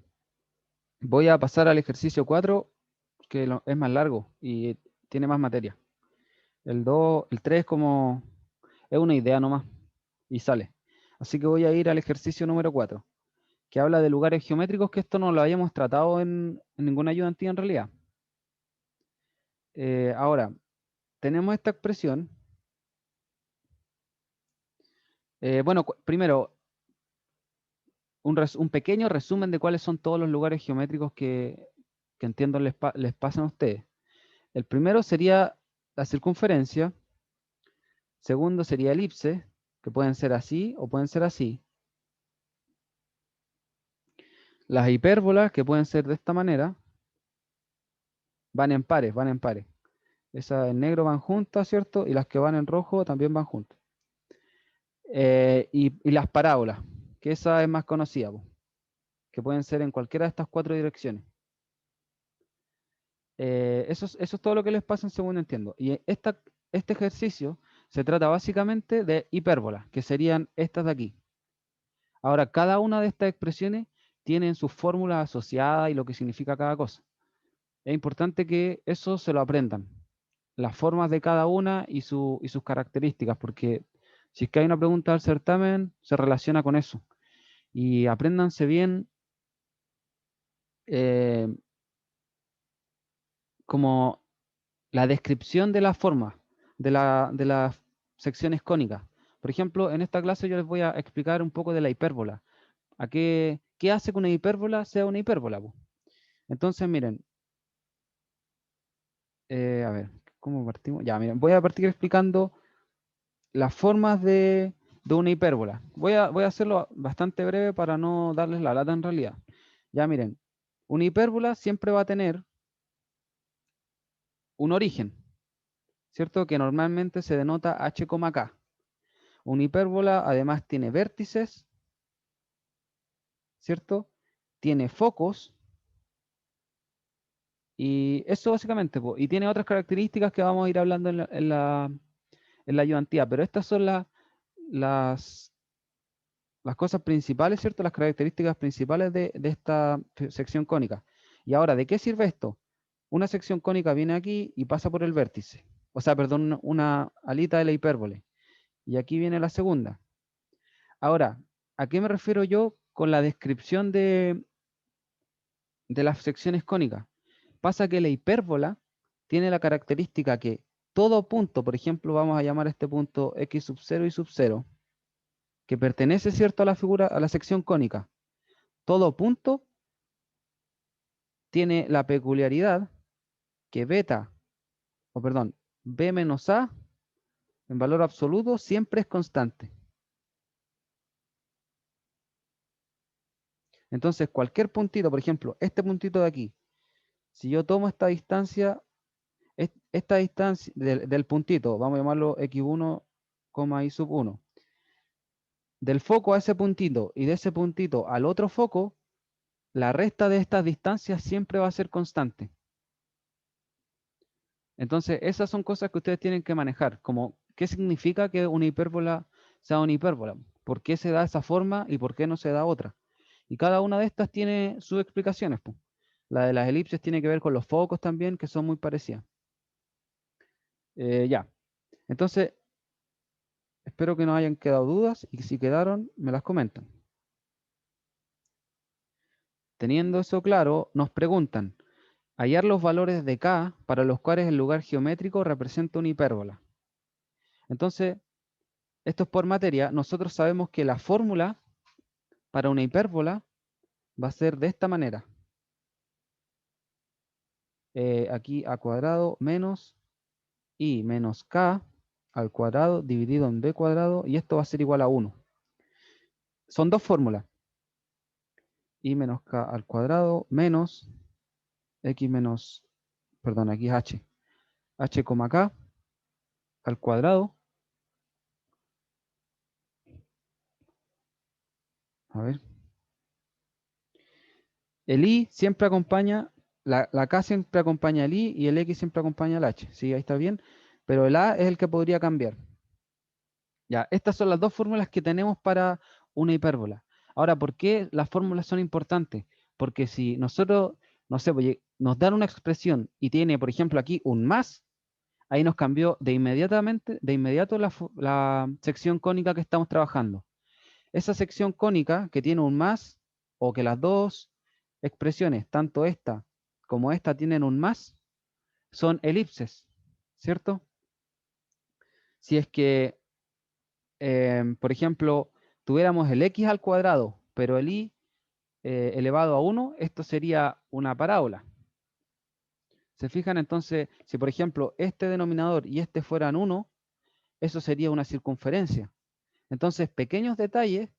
Voy a pasar al ejercicio 4, que es más largo y tiene más materia. El 2, el 3 es una idea nomás y sale. Así que voy a ir al ejercicio número 4, que habla de lugares geométricos, que esto no lo habíamos tratado en ninguna ayudantía en realidad. Ahora, tenemos esta expresión. Bueno, primero, un pequeño resumen de cuáles son todos los lugares geométricos que entiendo les pasan a ustedes. El primero sería la circunferencia. Segundo sería elipse, que pueden ser así o pueden ser así. Las hipérbolas, que pueden ser de esta manera, van en pares, van en pares. Esas en negro van juntas, ¿cierto? Y las que van en rojo también van juntas. Y las parábolas, que esa es más conocida, po, que pueden ser en cualquiera de estas 4 direcciones. Eso es todo lo que les pasa, según entiendo. Y este ejercicio se trata básicamente de hipérbolas, que serían estas de aquí. Ahora, cada una de estas expresiones tienen sus fórmulas asociadas y lo que significa cada cosa. Es importante que eso se lo aprendan, las formas de cada una y sus características, porque si es que hay una pregunta del certamen, se relaciona con eso. Y apréndanse bien eh, como la descripción de la forma de las secciones cónicas. Por ejemplo, en esta clase yo les voy a explicar un poco de la hipérbola. ¿Qué hace que una hipérbola sea una hipérbola, po? Entonces, miren, a ver, ¿cómo partimos? Ya, miren, voy a partir explicando las formas de una hipérbola. Voy a hacerlo bastante breve para no darles la lata en realidad. Ya, miren, una hipérbola siempre va a tener un origen, ¿cierto? Que normalmente se denota h,k. Una hipérbola además tiene vértices, ¿cierto? Tiene focos y eso básicamente, po. Y tiene otras características que vamos a ir hablando en la ayudantía, pero estas son las, las cosas principales, ¿cierto? Las características principales de esta sección cónica. Y ahora, ¿de qué sirve esto? Una sección cónica viene aquí y pasa por el vértice. O sea, perdón, una alita de la hipérbole. Y aquí viene la segunda. Ahora, ¿a qué me refiero yo con la descripción de las secciones cónicas? Pasa que la hipérbola tiene la característica que todo punto, por ejemplo, vamos a llamar a este punto x sub 0 y sub 0, que pertenece, ¿cierto?, a la figura, a la sección cónica. Todo punto tiene la peculiaridad que beta, o perdón, b menos a en valor absoluto siempre es constante. Entonces, cualquier puntito, por ejemplo, este puntito de aquí, si yo tomo esta distancia del puntito, vamos a llamarlo x1, y sub 1, del foco a ese puntito y de ese puntito al otro foco, la resta de estas distancias siempre va a ser constante. Entonces, esas son cosas que ustedes tienen que manejar, como qué significa que una hipérbola sea una hipérbola, por qué se da esa forma y por qué no se da otra. Y cada una de estas tiene sus explicaciones, po. La de las elipses tiene que ver con los focos también, que son muy parecidas. Ya, entonces, espero que no hayan quedado dudas y si quedaron, me las comentan. Teniendo eso claro, nos preguntan, hallar los valores de K para los cuales el lugar geométrico representa una hipérbola. Entonces, esto es por materia. Nosotros sabemos que la fórmula para una hipérbola va a ser de esta manera. Aquí a cuadrado menos I menos K al cuadrado dividido en B cuadrado, y esto va a ser igual a 1. Son dos fórmulas. I menos K al cuadrado menos X menos, perdón, aquí es H. H, K al cuadrado. A ver. El I siempre acompaña, la K siempre acompaña el I y el X siempre acompaña el H. Sí, ahí está bien. Pero el A es el que podría cambiar. Ya, estas son las dos fórmulas que tenemos para una hipérbola. Ahora, ¿por qué las fórmulas son importantes? Porque si nosotros, no sé, oye, nos dan una expresión y tiene, por ejemplo, aquí un más, ahí nos cambió de inmediato la sección cónica que estamos trabajando. Esa sección cónica que tiene un más, o que las dos expresiones, tanto esta como esta, tienen un más, son elipses, ¿cierto? Si es que, por ejemplo, tuviéramos el x al cuadrado, pero el y elevado a 1, esto sería una parábola. ¿Se fijan? Entonces, si por ejemplo este denominador y este fueran 1, eso sería una circunferencia. Entonces, pequeños detalles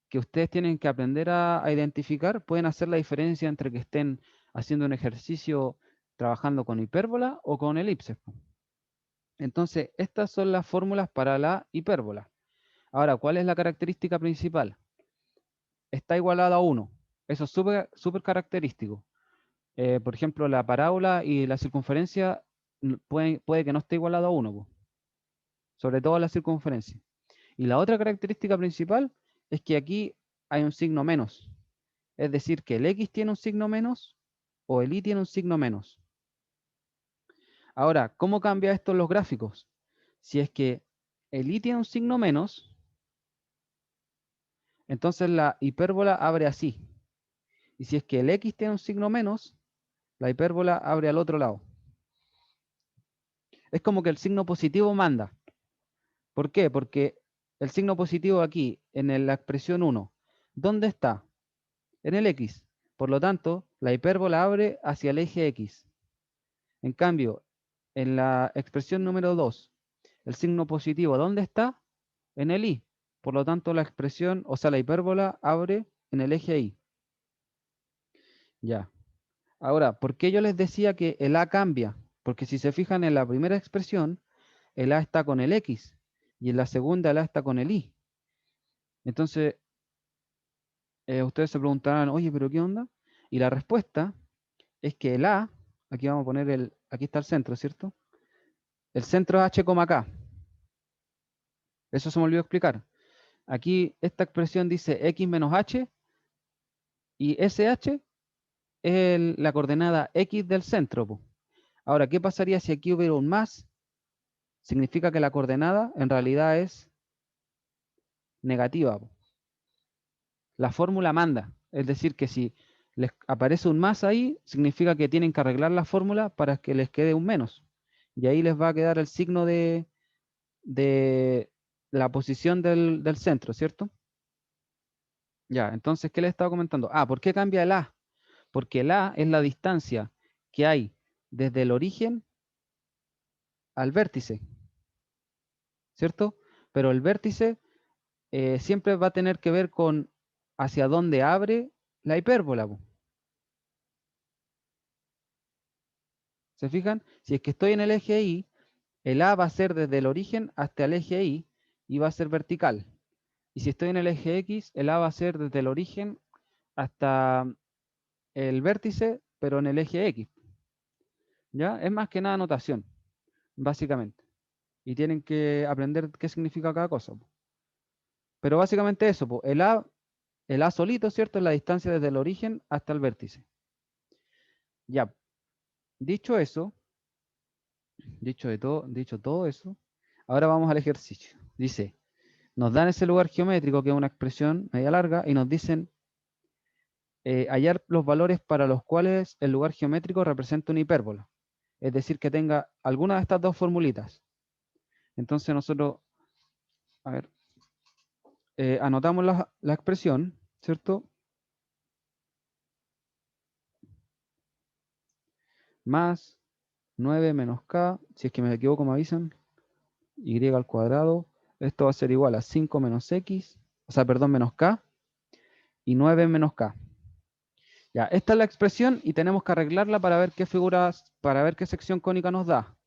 que ustedes tienen que aprender a identificar pueden hacer la diferencia entre que estén haciendo un ejercicio trabajando con hipérbola o con elipses. Entonces, estas son las fórmulas para la hipérbola. Ahora, ¿cuál es la característica principal? Está igualada a 1. Eso es súper característico. Por ejemplo, la parábola y la circunferencia puede que no esté igualado a 1, sobre todo la circunferencia. Y la otra característica principal es que aquí hay un signo menos. Es decir, que el X tiene un signo menos o el Y tiene un signo menos. Ahora, ¿cómo cambia esto en los gráficos? Si es que el Y tiene un signo menos, entonces la hipérbola abre así. Y si es que el X tiene un signo menos, la hipérbola abre al otro lado. Es como que el signo positivo manda. ¿Por qué? Porque el signo positivo aquí, en la expresión 1, ¿dónde está? En el X. Por lo tanto, la hipérbola abre hacia el eje X. En cambio, en la expresión número 2, el signo positivo, ¿dónde está? En el Y. Por lo tanto, la expresión, o sea, la hipérbola abre en el eje Y. Ya. Ahora, ¿por qué yo les decía que el A cambia? Porque si se fijan en la primera expresión, el A está con el X y en la segunda el A está con el Y. Entonces, ustedes se preguntarán, oye, ¿pero qué onda? Y la respuesta es que el A, aquí vamos a poner aquí está el centro, ¿cierto? El centro es H, K. Eso se me olvidó explicar. Aquí esta expresión dice X menos H y SH es la coordenada X del centro, po. Ahora, ¿qué pasaría si aquí hubiera un más? Significa que la coordenada en realidad es negativa, po. La fórmula manda. Es decir, que si les aparece un más ahí, significa que tienen que arreglar la fórmula para que les quede un menos. Y ahí les va a quedar el signo de la posición del centro, ¿cierto? Ya, entonces, ¿qué les estaba comentando? Ah, ¿por qué cambia el A? Porque el A es la distancia que hay desde el origen al vértice, ¿cierto? Pero el vértice siempre va a tener que ver con hacia dónde abre la hipérbola, po. ¿Se fijan? Si es que estoy en el eje Y, el A va a ser desde el origen hasta el eje y va a ser vertical. Y si estoy en el eje X, el A va a ser desde el origen hasta el vértice, pero en el eje X. ¿Ya? Es más que nada notación, básicamente. Y tienen que aprender qué significa cada cosa, po. Pero básicamente eso, po. El A solito, ¿cierto? Es la distancia desde el origen hasta el vértice. Ya, dicho eso, dicho todo eso, ahora vamos al ejercicio. Dice, nos dan ese lugar geométrico, que es una expresión media larga, y nos dicen hallar los valores para los cuales el lugar geométrico representa una hipérbola. Es decir, que tenga alguna de estas dos formulitas. Entonces nosotros, a ver, anotamos la expresión, ¿cierto? Más 9 menos k, si es que me equivoco me avisan, y al cuadrado, esto va a ser igual a 5 menos x, o sea, perdón, menos k, y 9 menos k. Ya, esta es la expresión y tenemos que arreglarla para ver qué figuras, para ver qué sección cónica nos da.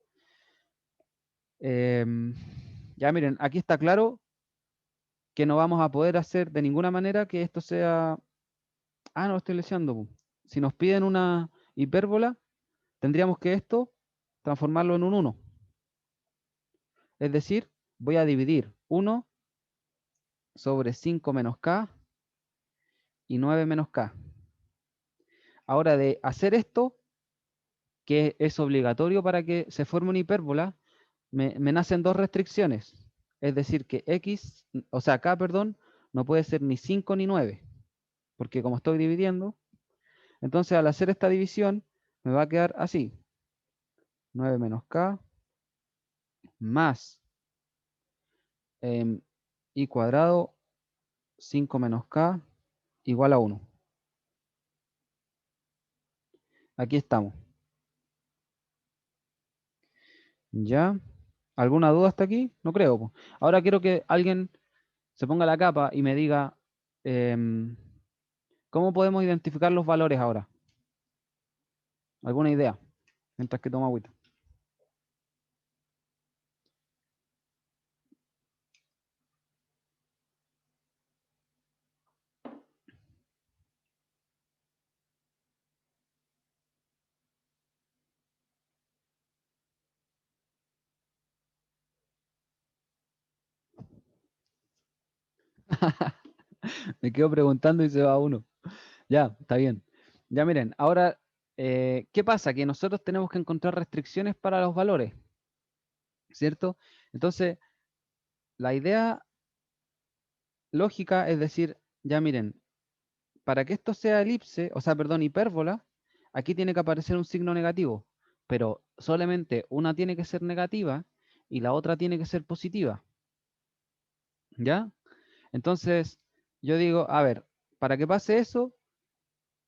Ya miren, aquí está claro que no vamos a poder hacer de ninguna manera que esto sea... Ah, no lo estoy leyendo. Si nos piden una hipérbola, tendríamos que esto transformarlo en un 1. Es decir, voy a dividir 1 sobre 5 menos k y 9 menos k. Ahora, de hacer esto, que es obligatorio para que se forme una hipérbola, me nacen dos restricciones. Es decir, que x, o sea, k, perdón, no puede ser ni 5 ni 9, porque como estoy dividiendo, entonces al hacer esta división me va a quedar así. 9 menos k más y cuadrado 5 menos k igual a 1. Aquí estamos. ¿Ya? ¿Alguna duda hasta aquí? No creo, po. Ahora quiero que alguien se ponga la capa y me diga ¿cómo podemos identificar los valores ahora? ¿Alguna idea? Mientras que tomo agüita. Me quedo preguntando y se va uno. Ya, está bien. Ya miren, ahora, ¿qué pasa? Que nosotros tenemos que encontrar restricciones para los valores, ¿cierto? Entonces, la idea lógica es decir, ya miren, para que esto sea elipse, o sea, perdón, hipérbola, aquí tiene que aparecer un signo negativo, pero solamente una tiene que ser negativa y la otra tiene que ser positiva, ¿ya? Entonces, yo digo, a ver, para que pase eso,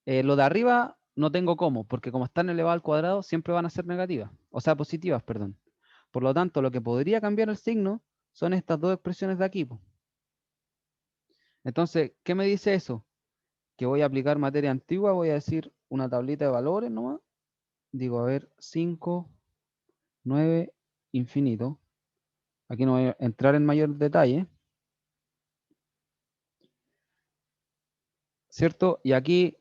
lo de arriba no tengo cómo, porque como están elevadas al cuadrado, siempre van a ser negativas, o sea, positivas, perdón. Por lo tanto, lo que podría cambiar el signo son estas dos expresiones de aquí, po. Entonces, ¿qué me dice eso? Que voy a aplicar materia antigua, voy a decir una tablita de valores nomás. Digo, a ver, 5, 9, infinito. Aquí no voy a entrar en mayor detalle, ¿cierto? Y aquí,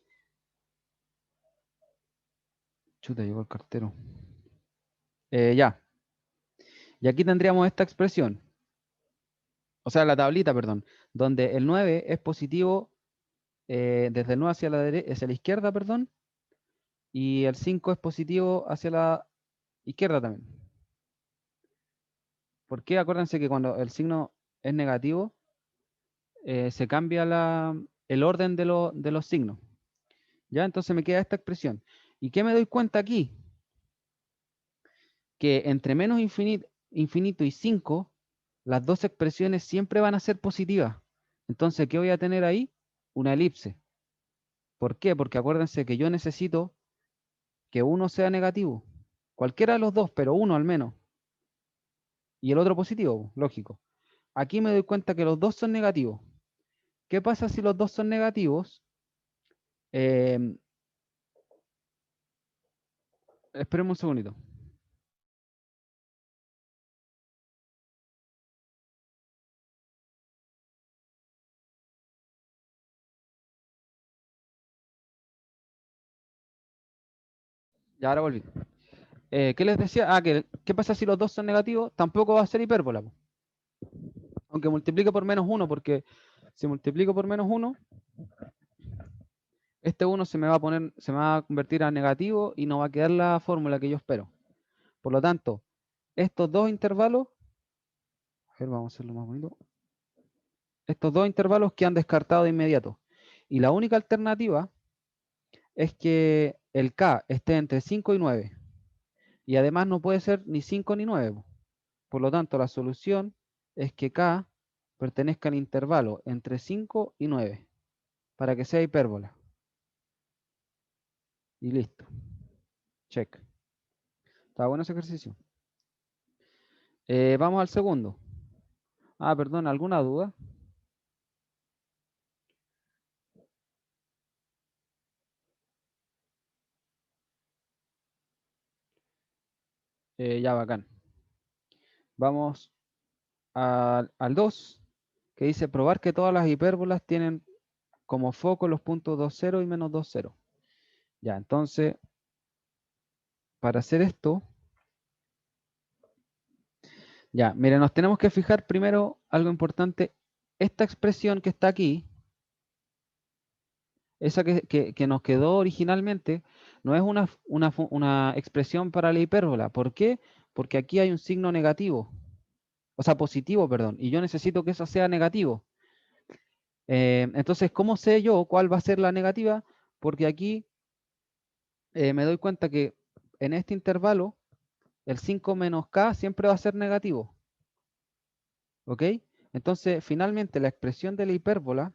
chuta, llegó el cartero. Ya, y aquí tendríamos esta expresión, o sea, la tablita, perdón, donde el 9 es positivo desde el 9 hacia la izquierda, perdón, y el 5 es positivo hacia la izquierda también. ¿Por qué? Acuérdense que cuando el signo es negativo, se cambia el orden de los signos. ¿Ya? Entonces me queda esta expresión. ¿Y qué me doy cuenta aquí? Que entre menos infinito y 5, las dos expresiones siempre van a ser positivas. Entonces, ¿qué voy a tener ahí? Una elipse. ¿Por qué? Porque acuérdense que yo necesito que uno sea negativo. Cualquiera de los dos, pero uno al menos. Y el otro positivo, lógico. Aquí me doy cuenta que los dos son negativos. ¿Qué pasa si los dos son negativos? Eh, Esperemos un segundito. Ya ahora volví. ¿Qué les decía? ¿Qué pasa si los dos son negativos? Tampoco va a ser hipérbola, po. Aunque multiplique por menos 1, porque si multiplico por menos 1, este 1 se me va a convertir a negativo y no va a quedar la fórmula que yo espero. Por lo tanto, estos dos intervalos, a ver, vamos a hacerlo más bonito. Estos dos intervalos quedan descartados de inmediato. Y la única alternativa es que el k esté entre 5 y 9. Y además no puede ser ni 5 ni 9. Por lo tanto, la solución es que k pertenezca al intervalo entre 5 y 9, para que sea hipérbola. Y listo. Check. Está bueno ese ejercicio. Vamos al segundo. Ah, perdón, ¿alguna duda? Ya, bacán. Vamos al 2, que dice probar que todas las hipérbolas tienen como foco los puntos 2, 0 y menos 2, 0. Ya, entonces, para hacer esto, ya, miren, nos tenemos que fijar primero algo importante. Esta expresión que está aquí, esa que nos quedó originalmente, no es una expresión para la hipérbola. ¿Por qué? Porque aquí hay un signo negativo, o sea, positivo, perdón, y yo necesito que eso sea negativo. Entonces, ¿cómo sé yo cuál va a ser la negativa? Porque aquí me doy cuenta que en este intervalo, el 5 menos k siempre va a ser negativo. ¿Ok? Entonces, finalmente, la expresión de la hipérbola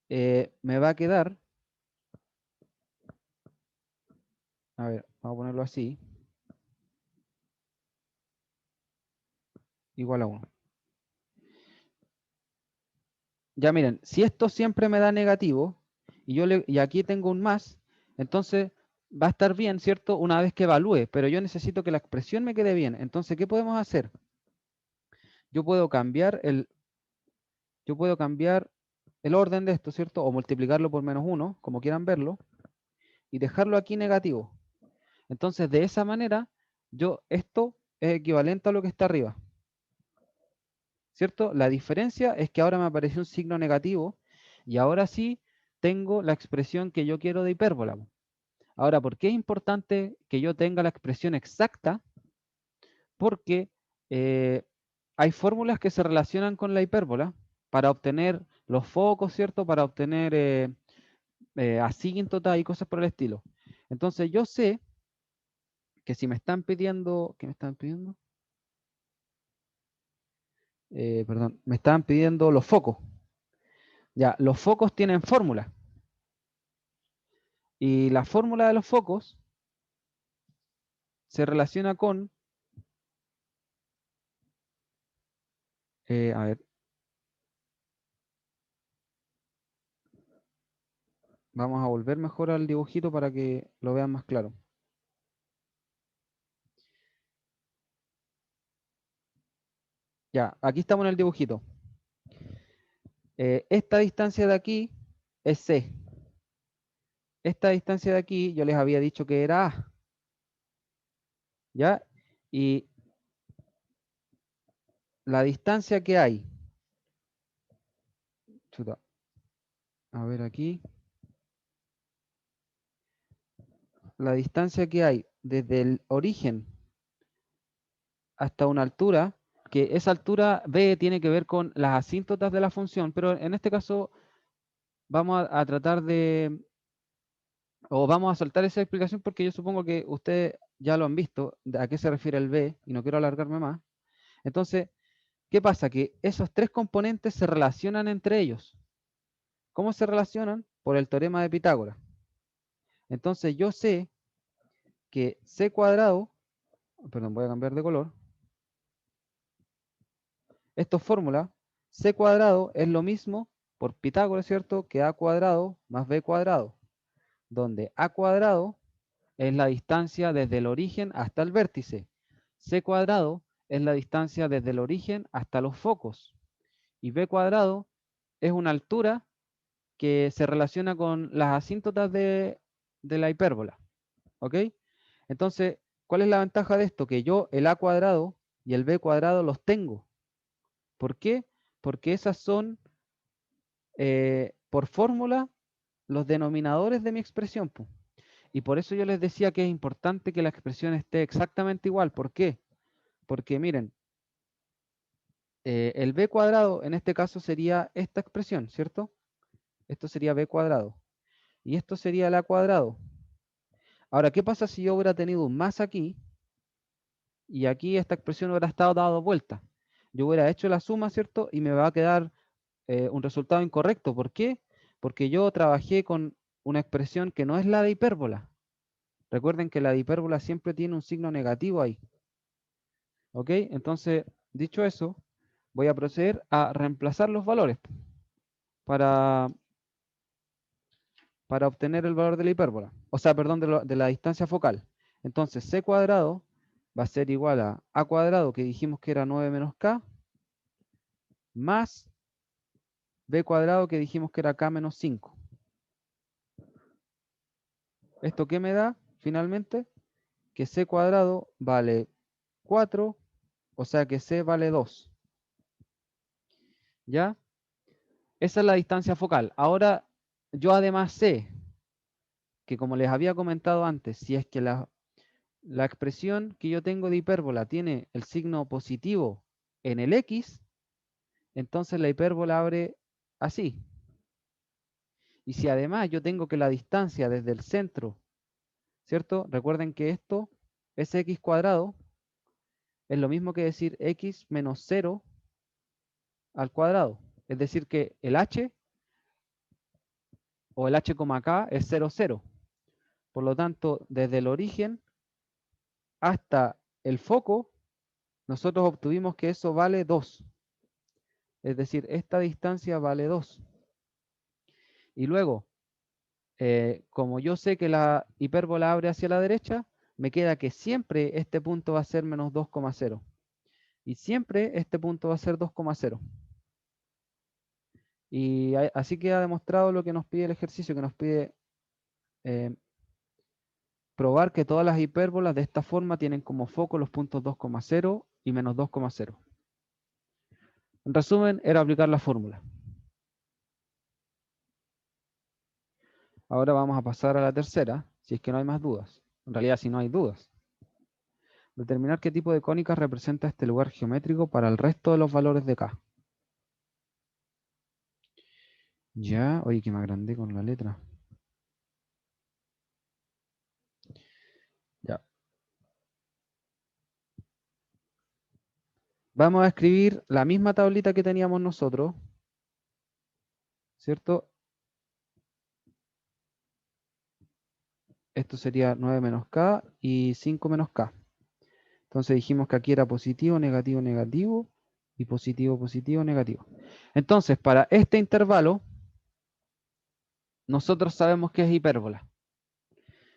me va a quedar, a ver, vamos a ponerlo así, igual a 1. Ya miren, si esto siempre me da negativo, y aquí tengo un más, entonces va a estar bien, ¿cierto? Una vez que evalúe, pero yo necesito que la expresión me quede bien. Entonces, ¿qué podemos hacer? Yo puedo cambiar el orden de esto, ¿cierto? O multiplicarlo por menos 1, como quieran verlo, y dejarlo aquí negativo. Entonces, de esa manera, esto es equivalente a lo que está arriba, ¿cierto? La diferencia es que ahora me apareció un signo negativo y ahora sí tengo la expresión que yo quiero de hipérbola. Ahora, ¿por qué es importante que yo tenga la expresión exacta? Porque hay fórmulas que se relacionan con la hipérbola para obtener los focos, ¿cierto? Para obtener asíntotas y cosas por el estilo. Entonces yo sé que si me están pidiendo, ¿qué me están pidiendo? Perdón, me estaban pidiendo los focos. Ya, los focos tienen fórmula. Y la fórmula de los focos se relaciona con, a ver, vamos a volver mejor al dibujito para que lo vean más claro. Ya, aquí estamos en el dibujito. Esta distancia de aquí es C. Esta distancia de aquí yo les había dicho que era A. ¿Ya? Y la distancia que hay, chuta, a ver aquí, la distancia que hay desde el origen hasta una altura, que esa altura B tiene que ver con las asíntotas de la función, pero en este caso vamos a tratar de, o vamos a saltar esa explicación porque yo supongo que ustedes ya lo han visto, a qué se refiere el B, y no quiero alargarme más. Entonces, ¿qué pasa? Que esos tres componentes se relacionan entre ellos. ¿Cómo se relacionan? Por el teorema de Pitágoras. Entonces yo sé que C cuadrado, perdón, voy a cambiar de color. Esto es fórmula. C cuadrado es lo mismo por Pitágoras, ¿cierto? Que A cuadrado más B cuadrado, donde A cuadrado es la distancia desde el origen hasta el vértice. C cuadrado es la distancia desde el origen hasta los focos. Y B cuadrado es una altura que se relaciona con las asíntotas de la hipérbola. ¿Ok? Entonces, ¿cuál es la ventaja de esto? Que yo el A cuadrado y el B cuadrado los tengo. ¿Por qué? Porque esas son, por fórmula, los denominadores de mi expresión. Y por eso yo les decía que es importante que la expresión esté exactamente igual. ¿Por qué? Porque miren, el B cuadrado en este caso sería esta expresión, ¿cierto? Esto sería B cuadrado. Y esto sería el A cuadrado. Ahora, ¿qué pasa si yo hubiera tenido un más aquí y aquí esta expresión hubiera estado dado vuelta? yo hubiera hecho la suma, ¿cierto? Y me va a quedar un resultado incorrecto. ¿Por qué? Porque yo trabajé con una expresión que no es la de hipérbola. Recuerden que la de hipérbola siempre tiene un signo negativo ahí. ¿Ok? Entonces, dicho eso, voy a proceder a reemplazar los valores para, para obtener el valor de la hipérbola. O sea, perdón, de la distancia focal. Entonces, c cuadrado va a ser igual a cuadrado, que dijimos que era 9 menos k, más b cuadrado, que dijimos que era k menos 5. ¿Esto qué me da finalmente? Que c cuadrado vale 4, o sea que c vale 2. ¿Ya? Esa es la distancia focal. Ahora, yo además sé que, como les había comentado antes, si es que la expresión que yo tengo de hipérbola tiene el signo positivo en el x, entonces la hipérbola abre así. Y si además yo tengo que la distancia desde el centro, ¿cierto? Recuerden que esto es x cuadrado, es lo mismo que decir x menos 0 al cuadrado. Es decir que el h o el h, k es 0, 0. Por lo tanto, desde el origen hasta el foco, nosotros obtuvimos que eso vale 2. Es decir, esta distancia vale 2. Y luego, como yo sé que la hipérbola abre hacia la derecha, me queda que siempre este punto va a ser menos 2,0. Y siempre este punto va a ser 2,0. Y así queda demostrado lo que nos pide el ejercicio, que nos pide eh, probar que todas las hipérbolas de esta forma tienen como foco los puntos 2,0 y menos 2,0. En resumen, era aplicar la fórmula. Ahora vamos a pasar a la tercera, si es que no hay más dudas. En realidad, si no hay dudas. Determinar qué tipo de cónica representa este lugar geométrico para el resto de los valores de K. Ya, oye, que me agrandé con la letra. Ya. Vamos a escribir la misma tablita que teníamos nosotros, ¿cierto? Esto sería 9 menos K y 5 menos K. Entonces dijimos que aquí era positivo, negativo, negativo y positivo, positivo, negativo. Entonces, para este intervalo, nosotros sabemos que es hipérbola.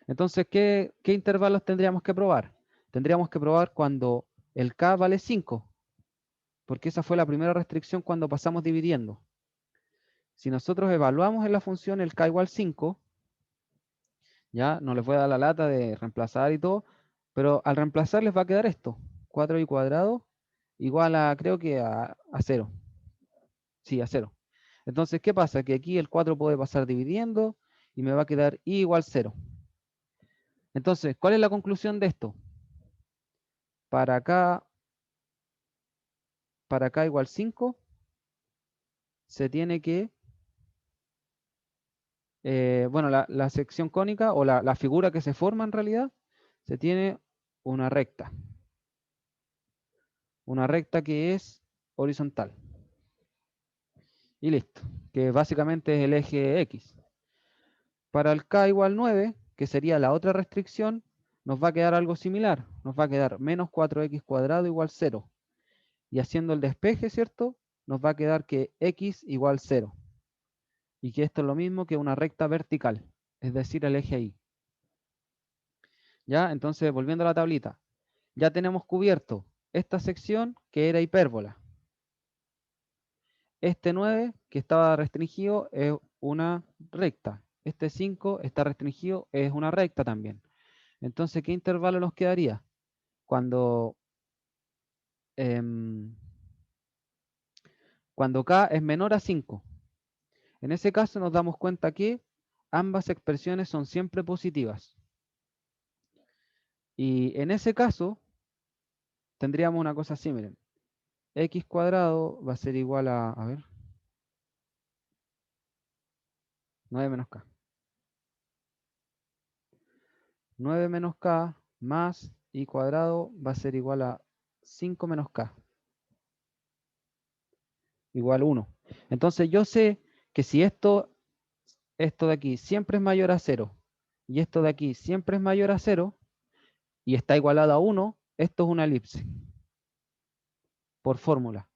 Entonces, ¿qué intervalos tendríamos que probar? Tendríamos que probar cuando el K vale 5, porque esa fue la primera restricción cuando pasamos dividiendo. Si nosotros evaluamos en la función el K igual 5, ya no les voy a dar la lata de reemplazar y todo, pero al reemplazar les va a quedar esto, 4y cuadrado igual a, creo que a 0. Sí, a 0. Entonces, ¿qué pasa? Que aquí el 4 puede pasar dividiendo y me va a quedar y igual 0. Entonces, ¿cuál es la conclusión de esto? Para acá igual 5, se tiene que, bueno, la sección cónica o la figura que se forma en realidad, se tiene una recta. Una recta que es horizontal. Y listo, que básicamente es el eje X. Para el K igual 9, que sería la otra restricción, nos va a quedar algo similar. Nos va a quedar menos 4x cuadrado igual 0. Y haciendo el despeje, ¿cierto? Nos va a quedar que x igual 0. Y que esto es lo mismo que una recta vertical, es decir, el eje Y. ¿Ya? Entonces, volviendo a la tablita, ya tenemos cubierto esta sección que era hipérbola. Este 9 que estaba restringido es una recta. Este 5 está restringido, es una recta también. Entonces, ¿qué intervalo nos quedaría? Cuando, cuando K es menor a 5. En ese caso nos damos cuenta que ambas expresiones son siempre positivas. Y en ese caso tendríamos una cosa así, miren. X cuadrado va a ser igual a ver, 9 menos K. 9 menos K más Y cuadrado va a ser igual a 5 menos K. igual 1. Entonces yo sé que si esto de aquí siempre es mayor a 0 y esto de aquí siempre es mayor a 0 y está igualado a 1, esto es una elipse por fórmula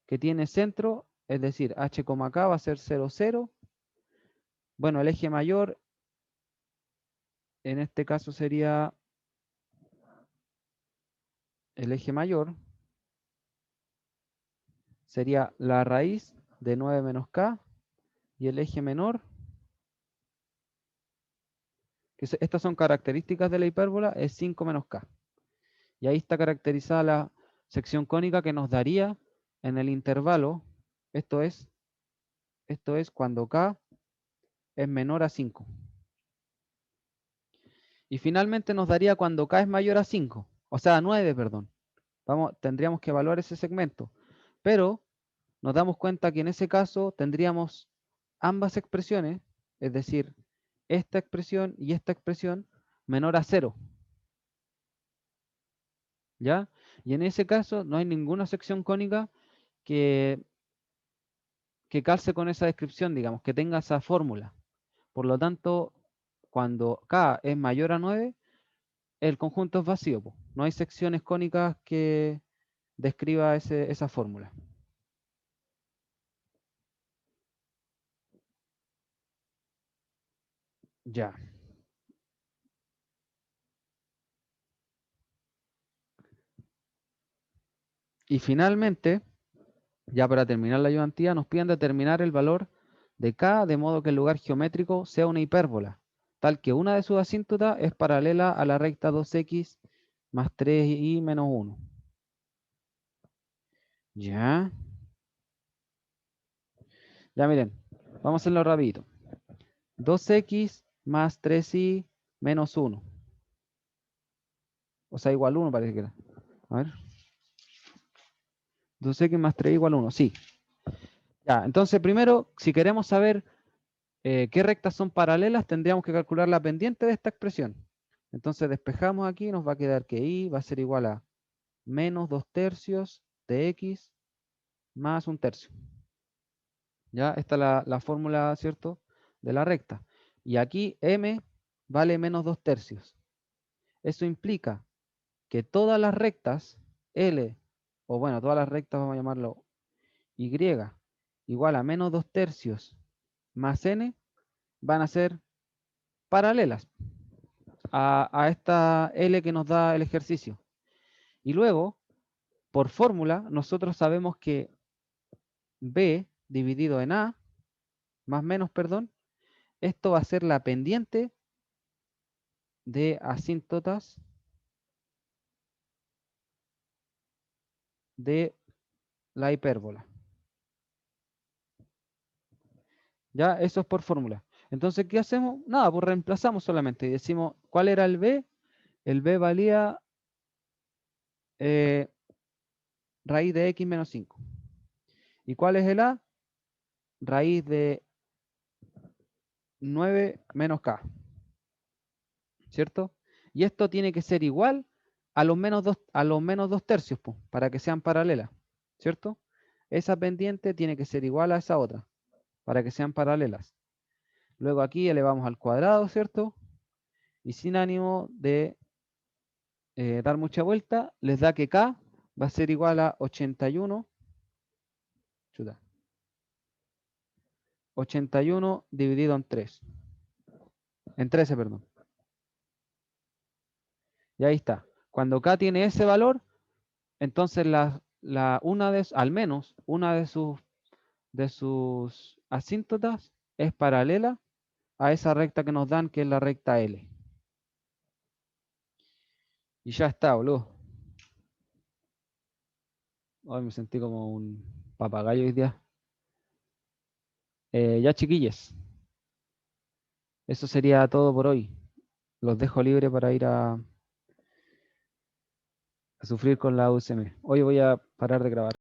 que tiene centro, es decir, h, k va a ser 0, 0. Bueno, el eje mayor en este caso sería el eje mayor, sería la raíz de 9 menos k, y el eje menor, que estas son características de la hipérbola, es 5 menos k. Y ahí está caracterizada la sección cónica que nos daría en el intervalo, esto es cuando k es menor a 5. Y finalmente nos daría cuando k es mayor a 5, o sea, a 9, perdón. Tendríamos que evaluar ese segmento. Pero nos damos cuenta que en ese caso tendríamos ambas expresiones, es decir, esta expresión y esta expresión menor a 0. ¿Ya? Y en ese caso no hay ninguna sección cónica que calce con esa descripción, digamos, que tenga esa fórmula. Por lo tanto, cuando k es mayor a 9, el conjunto es vacío. No hay secciones cónicas que describa esa fórmula. Ya. Y finalmente, ya para terminar la ayudantía, nos piden determinar el valor de k de modo que el lugar geométrico sea una hipérbola, tal que una de sus asíntotas es paralela a la recta 2x más 3y menos 1. Ya. Ya miren, vamos a hacerlo rapidito. 2x más 3y menos 1. O sea, igual 1 parece que era. A ver. 2x más 3 igual 1, sí. Ya, entonces primero, si queremos saber qué rectas son paralelas, tendríamos que calcular la pendiente de esta expresión. Entonces despejamos aquí, nos va a quedar que y va a ser igual a menos 2/3 de x más 1/3. Ya, esta es la fórmula, ¿cierto?, de la recta. Y aquí m vale menos 2/3. Eso implica que todas las rectas L, o bueno, todas las rectas vamos a llamarlo Y, igual a menos 2/3 más N, van a ser paralelas a esta L que nos da el ejercicio. Y luego, por fórmula, nosotros sabemos que B dividido en A, más menos, perdón, esto va a ser la pendiente de asíntotas de la hipérbola. Ya, eso es por fórmula. Entonces, ¿qué hacemos? Nada, pues reemplazamos solamente y decimos, ¿cuál era el B? El B valía raíz de x menos 5. ¿Y cuál es el A? Raíz de 9 menos k. ¿Cierto? Y esto tiene que ser igual a los menos 2/3, pues, para que sean paralelas. ¿Cierto? Esa pendiente tiene que ser igual a esa otra, para que sean paralelas. Luego aquí elevamos al cuadrado, ¿cierto? Y sin ánimo de dar mucha vuelta, les da que k va a ser igual a 81. Chuta. 81 dividido en 3. En 13, perdón. Y ahí está. Cuando k tiene ese valor, entonces al menos una de sus asíntotas es paralela a esa recta que nos dan, que es la recta L. Y ya está, boludo. Hoy me sentí como un papagayo hoy día. Ya, chiquillos. Eso sería todo por hoy. Los dejo libre para ir a sufrir con la UCM. Hoy voy a parar de grabar.